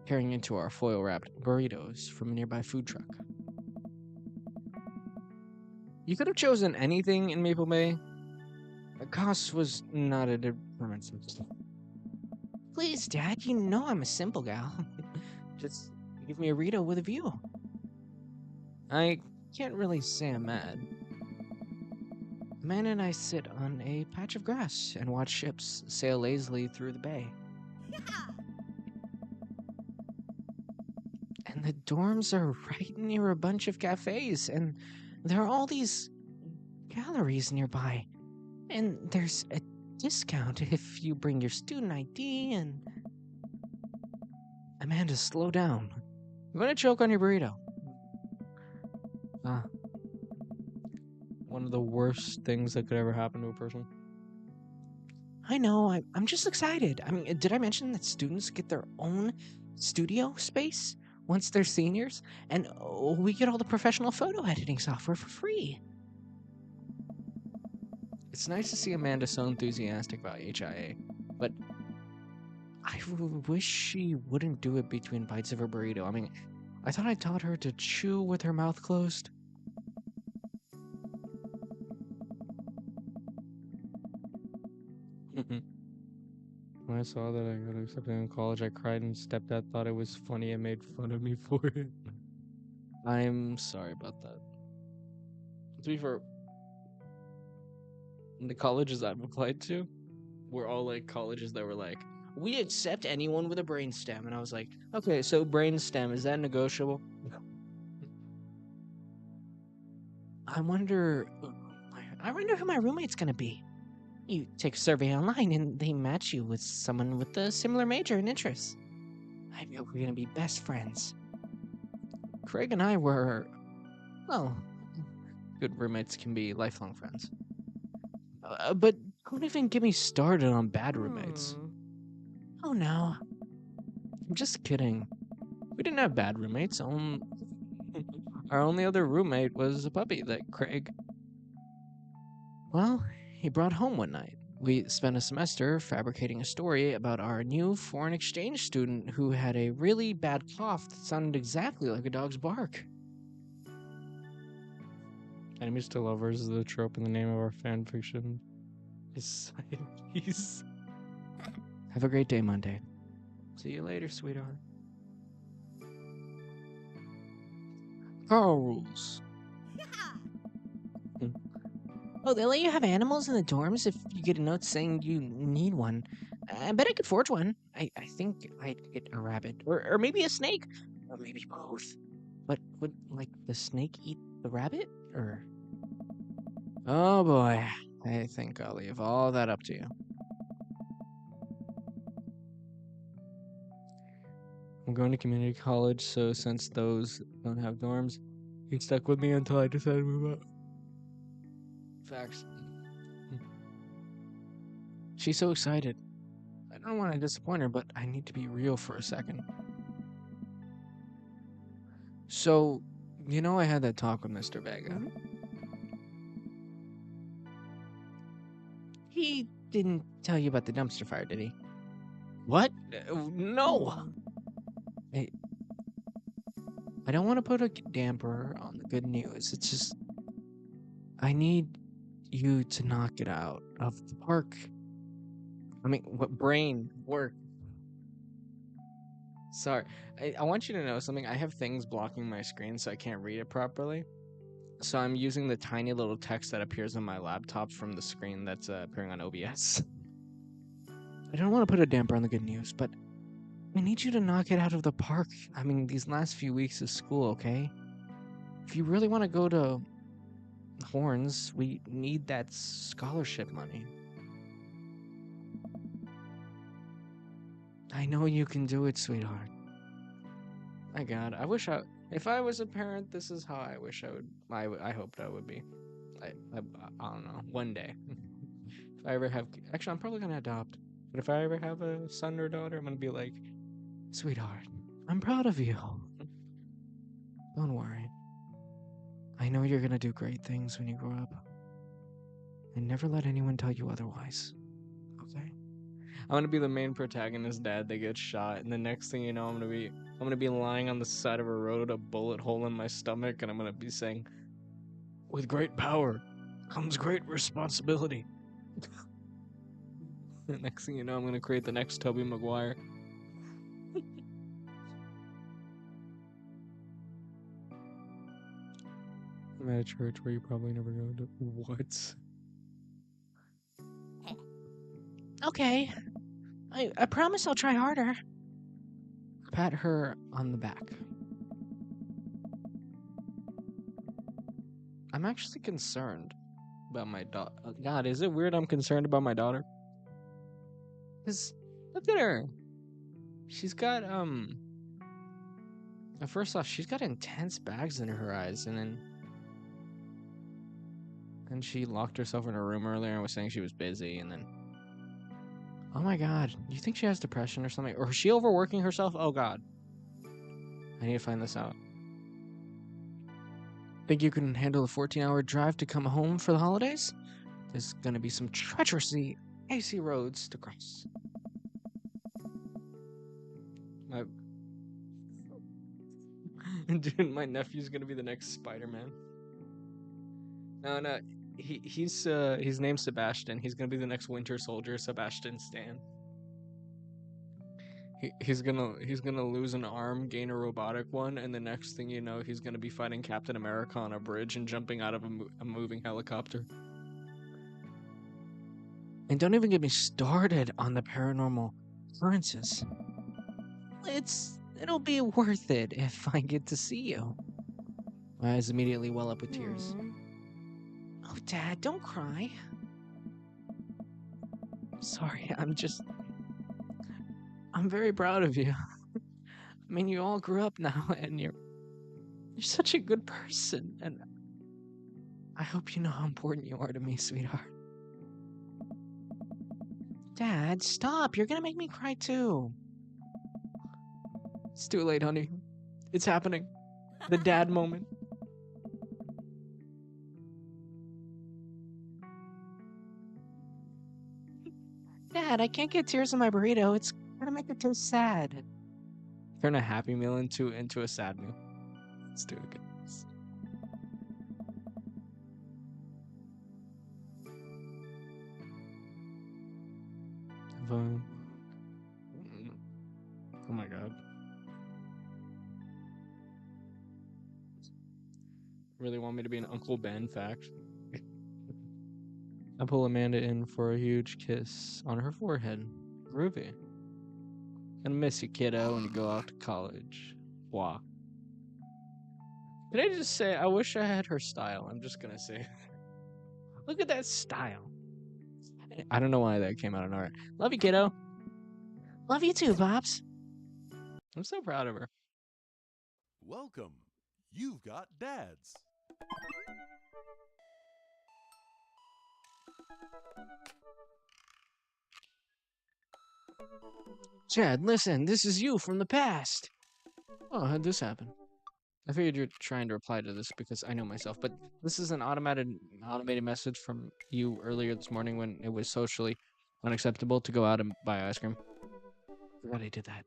peering into our foil-wrapped burritos from a nearby food truck. You could have chosen anything in Maple Bay. The cost was not a deterrent. Please, Dad, you know I'm a simple gal. Just give me a burrito with a view. I can't really say I'm mad. Amanda and I sit on a patch of grass and watch ships sail lazily through the bay. And the dorms are right near a bunch of cafes, and there are all these galleries nearby. And there's a discount if you bring your student ID and... Amanda, slow down. I'm gonna choke on your burrito. One of the worst things that could ever happen to a person. I know, I'm just excited. I mean, did I mention that students get their own studio space once they're seniors? And we get all the professional photo editing software for free. It's nice to see Amanda so enthusiastic about HIA, but I wish she wouldn't do it between bites of her burrito. I mean, I thought I taught her to chew with her mouth closed. When I saw that I got accepted in college, I cried and stepdad thought it was funny and made fun of me for it. I'm sorry about that. To be fair, the colleges I've applied to were all like colleges that were like, we accept anyone with a brainstem. And I was like, okay, so brainstem, is that negotiable? I wonder who my roommate's gonna be. You take a survey online and they match you with someone with a similar major and interests. I feel we're gonna be best friends. Craig and I were, well, good roommates can be lifelong friends. But don't even get me started on bad roommates. Oh no. I'm just kidding. We didn't have bad roommates. Our only other roommate was a puppy that Craig... Well, he brought home one night. We spent a semester fabricating a story about our new foreign exchange student who had a really bad cough that sounded exactly like a dog's bark. Enemies to lovers is the trope in the name of our fanfiction. Is Have a great day, Monday. See you later, sweetheart. Carl rules. Oh, they let you have animals in the dorms if you get a note saying you need one. I bet I could forge one. I think I'd get a rabbit. Or maybe a snake. Or maybe both. But would, like, the snake eat the rabbit? Or... Oh boy. I think I'll leave all that up to you. I'm going to community college, so since those don't have dorms, he stuck with me until I decided to move out. Facts. She's so excited. I don't want to disappoint her, but I need to be real for a second. So, I had that talk with Mr. Vega. He didn't tell you about the dumpster fire, did he? What? No! I don't want to put a damper on the good news. It's just, I need you to knock it out of the park. I mean, what brain work? Sorry. I want you to know something. I have things blocking my screen so I can't read it properly. So I'm using the tiny little text that appears on my laptop from the screen that's appearing on OBS. I don't want to put a damper on the good news, but I need you to knock it out of the park. I mean, these last few weeks of school, okay? If you really want to go to Horns, we need that scholarship money. I know you can do it, sweetheart. My God, if I was a parent, this is how I wish I hoped I would be. I don't know, one day. If I ever have, actually, I'm probably gonna adopt. But if I ever have a son or daughter, I'm gonna be like, sweetheart, I'm proud of you. Don't worry. I know you're gonna do great things when you grow up. And never let anyone tell you otherwise. Okay? I'm gonna be the main protagonist dad that gets shot, and the next thing you know, I'm gonna be lying on the side of a road, a bullet hole in my stomach, and I'm gonna be saying, "With great power comes great responsibility." The next thing you know, I'm gonna create the next Tobey Maguire. I'm at a church where you probably never go to. What? Okay. I promise I'll try harder. Pat her on the back. I'm actually concerned about my daughter. God, is it weird I'm concerned about my daughter? Because look at her. She's got, first off, she's got intense bags in her eyes, and she locked herself in her room earlier and was saying she was busy, and then, oh my God, you think she has depression or something? Or is she overworking herself? Oh God. I need to find this out. Think you can handle a 14-hour drive to come home for the holidays? There's gonna be some treacherously icy roads to cross. Dude, my nephew's gonna be the next Spider-Man. No, he's named Sebastian. He's gonna be the next Winter Soldier, Sebastian Stan. He's gonna lose an arm, gain a robotic one, and the next thing you know, he's gonna be fighting Captain America on a bridge and jumping out of a moving helicopter. And don't even get me started on the paranormal occurrences. It'll be worth it if I get to see you. My eyes immediately well up with tears. Oh, Dad, don't cry. Sorry, I'm very proud of you. I mean, you all grew up now, and you're such a good person, and I hope you know how important you are to me, sweetheart. Dad, stop. You're gonna make me cry too. It's too late, honey. It's happening. The dad moment. Dad, I can't get tears in my burrito. It's gonna make it taste sad. Turn a happy meal into a sad meal. Let's do it, guys. Oh my God. Really want me to be an Uncle Ben fact? I pull Amanda in for a huge kiss on her forehead. Groovy. Gonna miss you, kiddo, when you go off to college. Wow. Can I just say, I wish I had her style. I'm just gonna say. Look at that style. I don't know why that came out of nowhere. Love you, kiddo. Love you too, Pops. I'm so proud of her. Welcome. You've got dads. Chad, listen, this is you from the past. Oh, how'd this happen? I figured you're trying to reply to this because I know myself, but this is an automated message from you earlier this morning when it was socially unacceptable to go out and buy ice cream. I forgot I did that.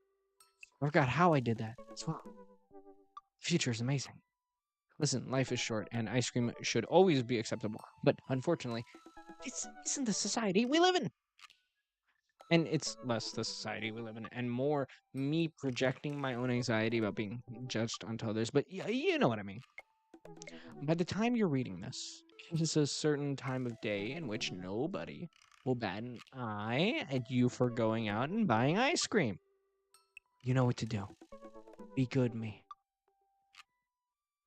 I forgot how I did that as well. The future is amazing. Listen, life is short, and ice cream should always be acceptable. But unfortunately, this isn't the society we live in. And it's less the society we live in, and more me projecting my own anxiety about being judged onto others. But you know what I mean. By the time you're reading this, it is a certain time of day in which nobody will bat an eye at you for going out and buying ice cream. You know what to do. Be good, me.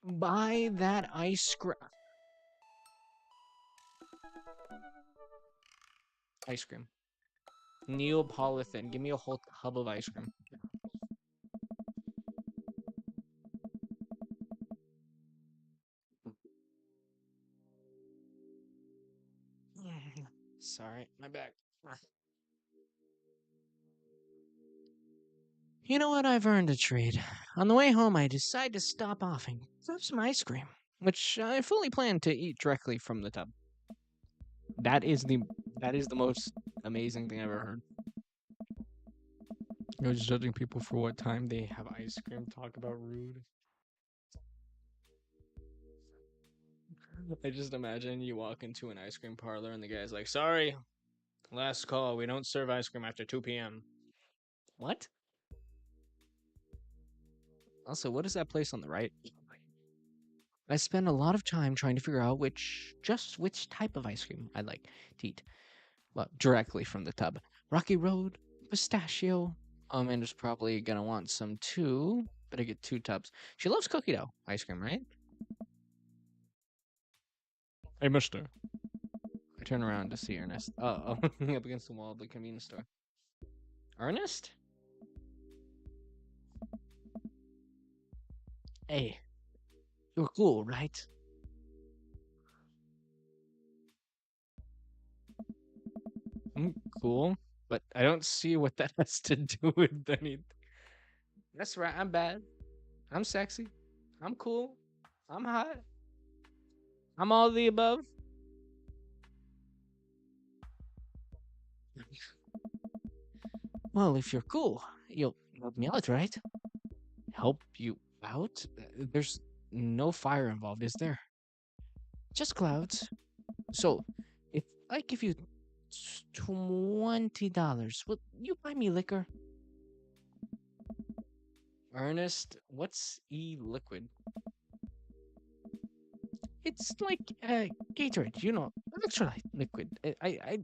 Buy that ice cream. Ice cream. Neapolitan. Give me a whole tub of ice cream. Sorry, my back. You know what? I've earned a treat. On the way home, I decide to stop off and grab some ice cream, which I fully plan to eat directly from the tub. That is the most amazing thing I've ever heard. I was judging people for what time they have ice cream. Talk about rude. I just imagine you walk into an ice cream parlor and the guy's like, "Sorry, last call. We don't serve ice cream after 2 p.m." What? Also, what is that place on the right? I spend a lot of time trying to figure out which type of ice cream I'd like to eat. Well, directly from the tub. Rocky Road, pistachio. Amanda's probably gonna want some too. Better get 2 tubs. She loves cookie dough ice cream, right? Hey, mister. I turn around to see Ernest. Oh, up against the wall of the convenience store. Ernest? Hey, you're cool, right? I'm cool, but I don't see what that has to do with anything. That's right, I'm bad. I'm sexy. I'm cool. I'm hot. I'm all the above. Well, if you're cool, you'll help me out, right? Help you out? There's no fire involved, is there? Just clouds. So, if I give you $20, will you buy me liquor? Ernest, what's e-liquid? It's like Gatorade, you know, electrolyte liquid. I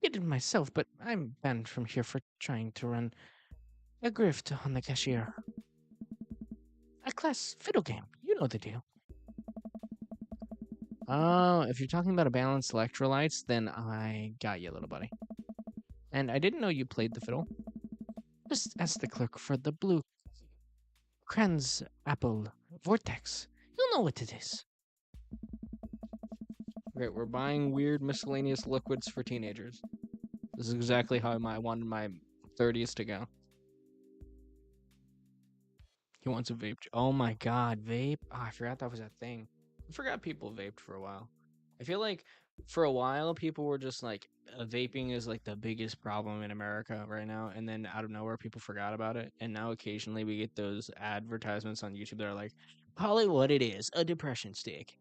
get it myself, but I'm banned from here for trying to run a grift on the cashier. A class fiddle game, you know the deal. Oh, if you're talking about a balanced electrolytes, then I got you, little buddy. And I didn't know you played the fiddle. Just ask the clerk for the blue Kranz apple vortex. You'll know what it is. Great, we're buying weird miscellaneous liquids for teenagers. This is exactly how I wanted my 30s to go. He wants a vape. Oh my god, vape. Oh, I forgot that was a thing. I forgot people vaped for a while. I feel like for a while people were just like vaping is like the biggest problem in America right now, and then out of nowhere people forgot about it, and now occasionally we get those advertisements on YouTube that are like, call it what it is, a depression stick.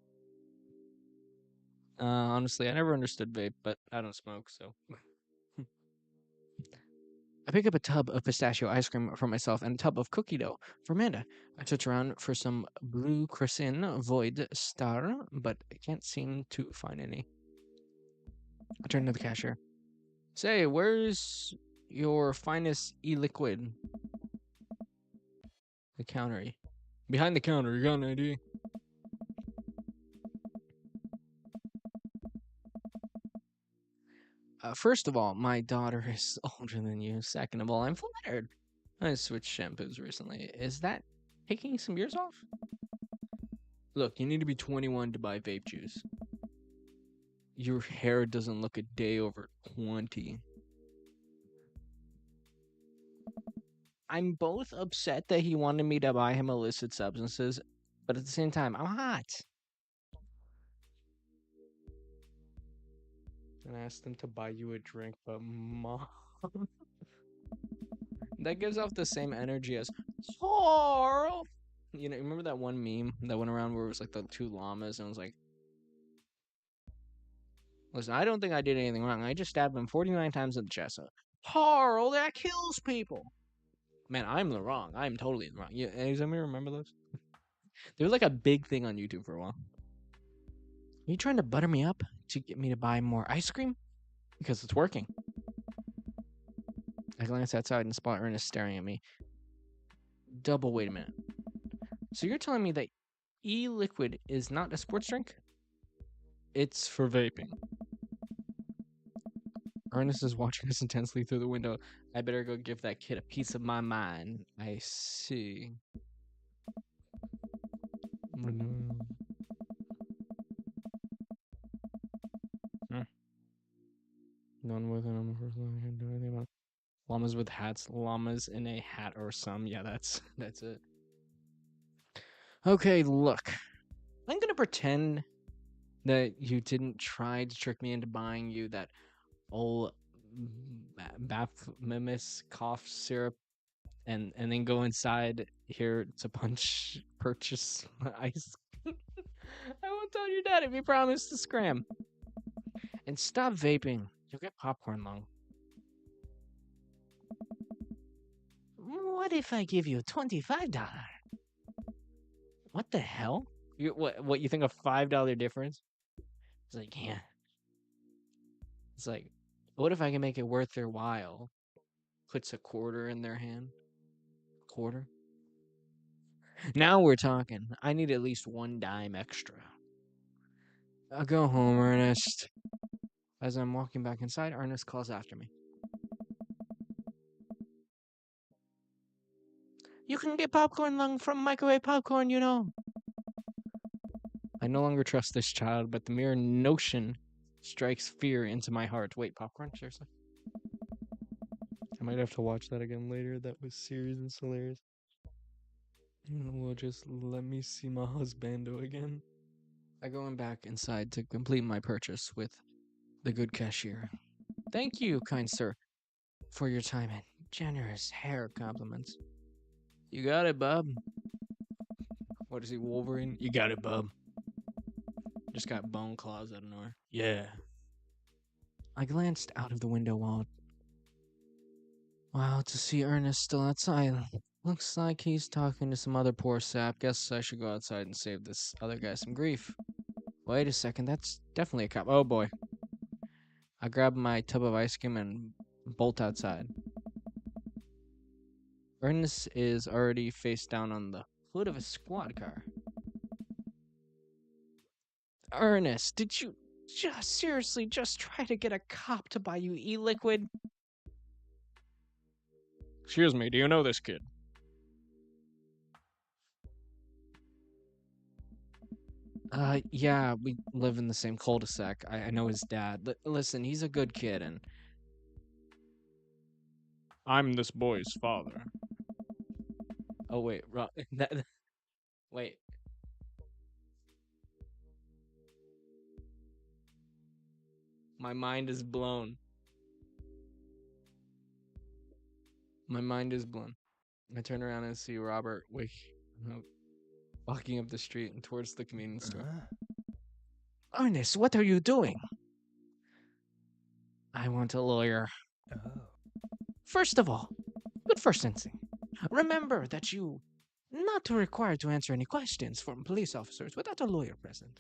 Honestly, I never understood vape, but I don't smoke, so. I pick up a tub of pistachio ice cream for myself and a tub of cookie dough for Amanda. I search around for some blue Crescent Void Star, but I can't seem to find any. I turn to the cashier. Say, where's your finest e-liquid? The counter. Behind the counter, you got an ID? First of all, my daughter is older than you. Second of all, I'm flattered. I switched shampoos recently. Is that taking some years off? Look, you need to be 21 to buy vape juice. Your hair doesn't look a day over 20. I'm both upset that he wanted me to buy him illicit substances, but at the same time, I'm hot. And I asked him to buy you a drink, but mom. That gives off the same energy as Carl. You know, remember that one meme that went around where it was like the two llamas and it was like, listen, I don't think I did anything wrong. I just stabbed him 49 times in the chest. Carl, that kills people. Man, I'm the wrong. I'm totally in the wrong. Yeah, does anybody remember those? They were like a big thing on YouTube for a while. Are you trying to butter me up to get me to buy more ice cream? Because it's working. I glance outside and spot Ernest staring at me. Wait a minute. So you're telling me that e-liquid is not a sports drink? It's for vaping. Ernest is watching us intensely through the window. I better go give that kid a piece of my mind. I see. None with it. I'm the first one who can do anything about it. Llamas with hats. Llamas in a hat or some. Yeah, that's it. Okay, look. I'm gonna pretend that you didn't try to trick me into buying you that old Baphomet cough syrup and then go inside here to purchase ice. I won't tell your dad if you promise to scram. And stop vaping. You'll get popcorn lung. What if I give you $25? What the hell? What you think a $5 difference? It's like, yeah. It's like, what if I can make it worth their while? Puts a quarter in their hand. Quarter? Now we're talking. I need at least one dime extra. I'll go home, Ernest. As I'm walking back inside, Ernest calls after me. You can get popcorn lung from microwave popcorn, you know. I no longer trust this child, but the mere notion strikes fear into my heart. Wait, popcorn? Seriously? I might have to watch that again later. That was seriously hilarious. Well, just let me see my husbando again. I go back inside to complete my purchase with the good cashier. Thank you, kind sir, for your time and generous hair compliments. You got it, bub. What is he, Wolverine? You got it, bub. Just got bone claws out of nowhere. Yeah. I glanced out of the window Wow, to see Ernest still outside. Looks like he's talking to some other poor sap. Guess I should go outside and save this other guy some grief. Wait a second, that's definitely a cop. Oh boy. I grab my tub of ice cream and bolt outside. Ernest is already face down on the hood of a squad car. Ernest, did you seriously just try to get a cop to buy you e-liquid? Excuse me, do you know this kid? Yeah, we live in the same cul-de-sac. I know his dad. Listen, he's a good kid and... I'm this boy's father. Oh, wait, wait. My mind is blown. My mind is blown. I turn around and see Robert walking up the street and towards the convenience store. Ernest, what are you doing? I want a lawyer. Oh. First of all, good first instinct. Remember that you not required to answer any questions from police officers without a lawyer present.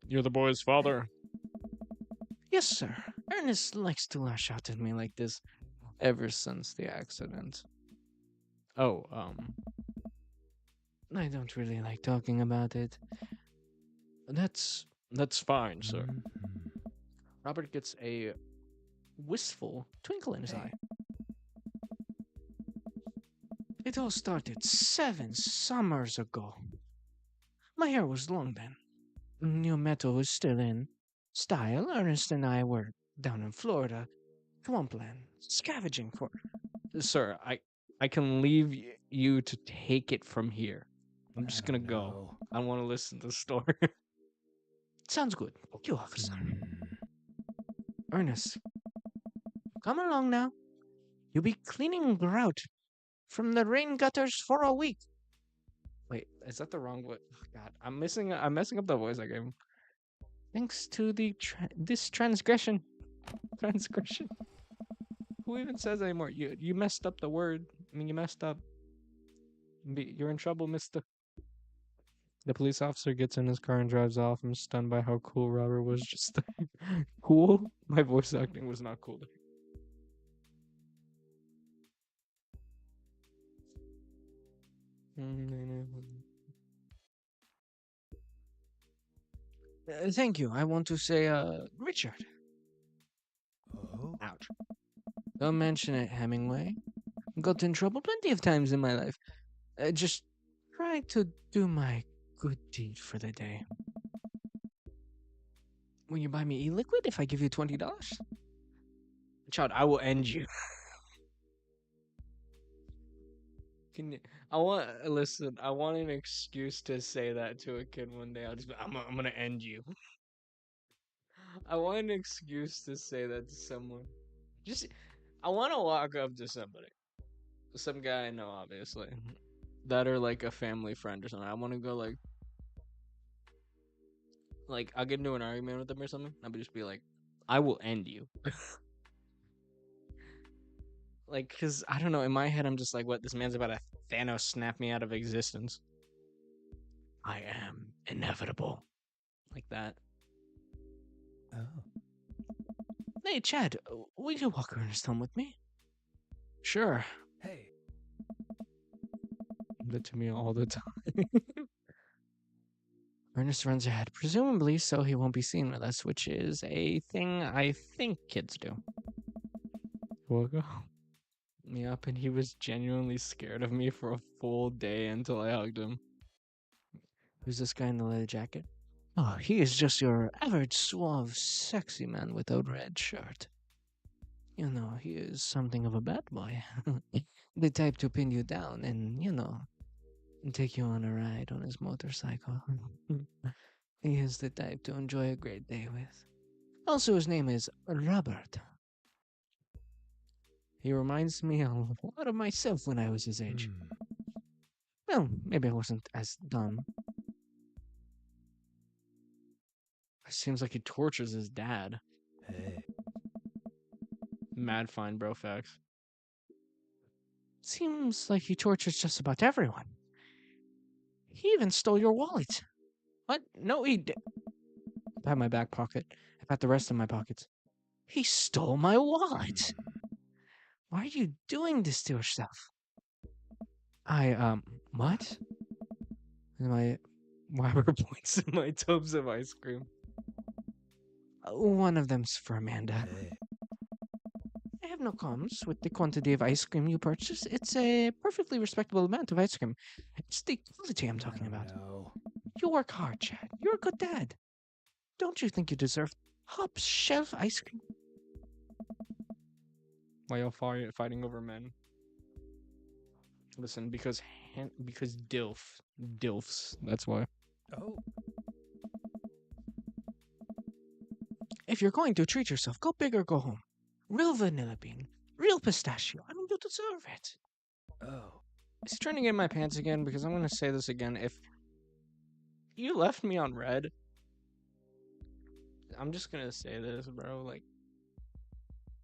You're the boy's father? Yes, sir. Ernest likes to lash out at me like this ever since the accident. Oh, I don't really like talking about it. That's fine, sir. Robert gets a wistful twinkle in his eye. It all started 7 summers ago. My hair was long then. New metal was still in style. Ernest and I were down in Florida, swampland, scavenging for. Sir, I can leave you to take it from here. I'm just gonna go. I want to listen to the story. Sounds good. Thank you, officer. Ernest, come along now. You'll be cleaning grout from the rain gutters for a week. Wait, is that the wrong voice? Oh, God, I'm messing up the voice I gave him. Thanks to this transgression. Transgression. Who even says anymore? You messed up the word. I mean, you messed up. You're in trouble, mister. The police officer gets in his car and drives off. I'm stunned by how cool Robert was. Just cool? My voice acting was not cool. Thank you. I want to say, Richard. Oh? Ouch. Don't mention it, Hemingway. Got in trouble plenty of times in my life. Just try to do my good deed for the day. Will you buy me e-liquid if I give you $20? Child, I will end you. I want an excuse to say that to a kid one day. I'm gonna end you. I want an excuse to say that to someone. I want to walk up to somebody, some guy I know, obviously, that are like a family friend or something. I want to go like I'll get into an argument with them or something. I'll just be like, I will end you. Like, cause I don't know. In my head, I'm just like, what? This man's about to Thanos snap me out of existence. I am inevitable. Like that. Oh. Hey, Chad, will you walk Ernest home with me? Sure. Hey. That to me all the time. Ernest runs ahead, presumably so he won't be seen with us, which is a thing I think kids do. Woke me up and he was genuinely scared of me for a full day until I hugged him. Who's this guy in the leather jacket? Oh, he is just your average suave, sexy man with a red shirt. You know, he is something of a bad boy. The type to pin you down and, take you on a ride on his motorcycle. He is the type to enjoy a great day with. Also, his name is Robert. He reminds me a lot of myself when I was his age. Well, maybe I wasn't as dumb. It seems like he tortures his dad. Hey. Mad fine, bro, facts. Seems like he tortures just about everyone. He even stole your wallet. What? No, he did. I pat my back pocket. I pat the rest of my pockets. He stole my wallet. Why are you doing this to yourself? What? And my Robert points at my tubs of ice cream. One of them's for Amanda. Hey. I have no qualms with the quantity of ice cream you purchase. It's a perfectly respectable amount of ice cream. It's the quality I'm talking about. No. You work hard, Chad. You're a good dad. Don't you think you deserve top shelf ice cream? Why y'all fighting over men? Listen, because dilfs. That's why. Oh. If you're going to treat yourself, go big or go home. Real vanilla bean, real pistachio. I mean, you deserve it. Oh. Is he trying to get in my pants again? Because I'm going to say this again. If you left me on red, I'm just going to say this, bro. Like,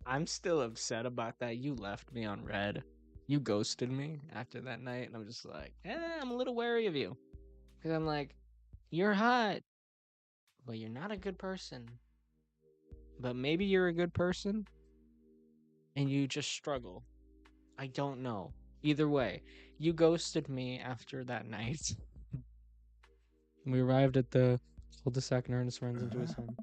I'm still upset about that. You left me on red. You ghosted me after that night. And I'm just like, I'm a little wary of you. Because I'm like, you're hot, but you're not a good person. But maybe you're a good person and you just struggle. I don't know. Either way, you ghosted me after that night. We arrived at the cul-de-sac and Ernest runs into his home.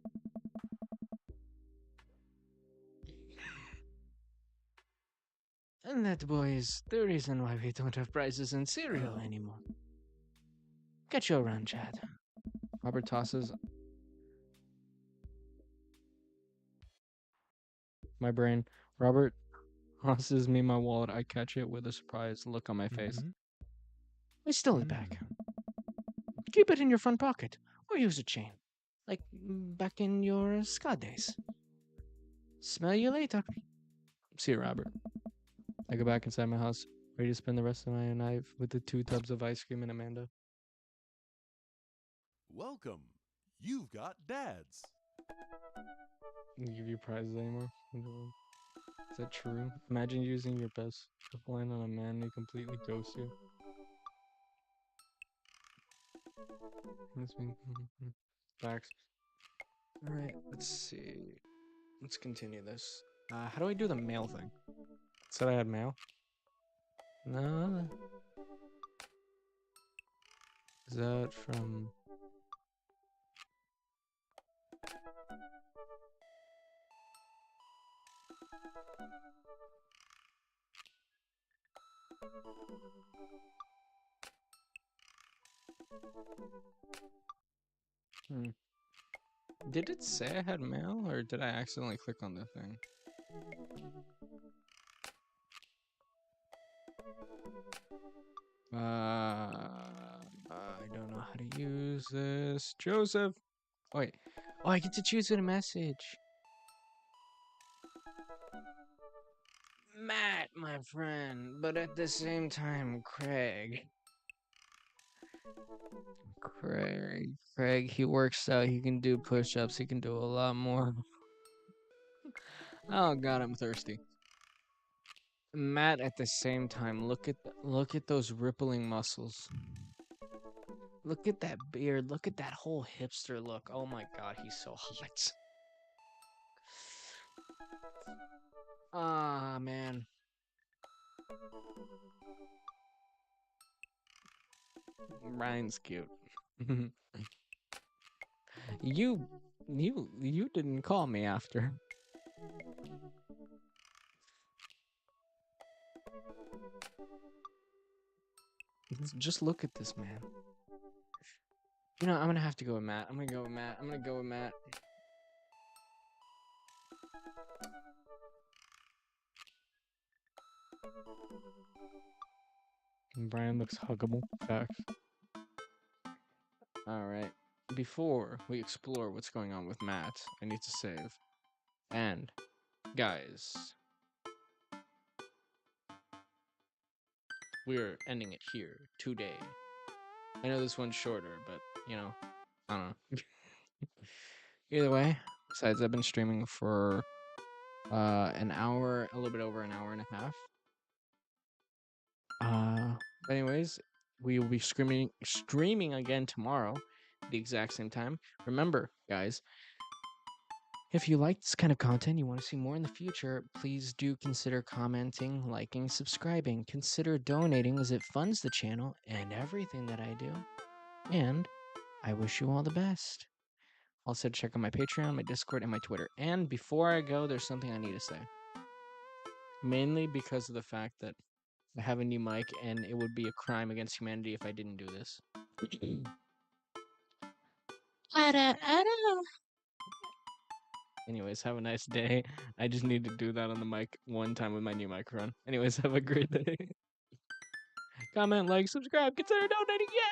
And that, boy, is the reason why we don't have prizes in cereal anymore. Get your run, Chad. Robert tosses. My brain. Robert tosses me my wallet. I catch it with a surprised look on my face. I stole it back. Keep it in your front pocket, or use a chain. Like back in your ska days. Smell you later. See you, Robert. I go back inside my house, ready to spend the rest of my night with the 2 tubs of ice cream and Amanda. Welcome. You've got dads. Give you prizes anymore? Is that true? Imagine using your best line on a man who completely ghosts you. Facts. Alright, let's see. Let's continue this. How do I do the mail thing? Said I had mail? No. Is that from... Did it say I had mail, or did I accidentally click on the thing? I don't know how to use this. Joseph! Oh, wait. Oh, I get to choose a message. Matt, my friend, but at the same time, Craig. Craig, he works out. He can do push-ups. He can do a lot more. Oh God, I'm thirsty. Matt, at the same time, look at those rippling muscles. Look at that beard. Look at that whole hipster look. Oh my God, he's so hot. Ah, man. Ryan's cute. You didn't call me after. Just look at this man. You know, I'm gonna have to go with Matt. I'm gonna go with Matt. And Brian looks huggable. Facts. Alright. Before we explore what's going on with Matt, I need to save. And, guys, we're ending it here today. I know this one's shorter, but, you know, I don't know. Either way, besides, I've been streaming for an hour, a little bit over an hour and a half. Anyways, we will be streaming again tomorrow at the exact same time. Remember, guys, if you like this kind of content, you want to see more in the future, please do consider commenting, liking, subscribing. Consider donating as it funds the channel and everything that I do. And I wish you all the best. Also, check out my Patreon, my Discord, and my Twitter. And before I go, there's something I need to say. Mainly because of the fact that I have a new mic, and it would be a crime against humanity if I didn't do this. Anyways, have a nice day. I just need to do that on the mic one time with my new microphone. Anyways, have a great day. Comment, like, subscribe, consider donating. Yeah!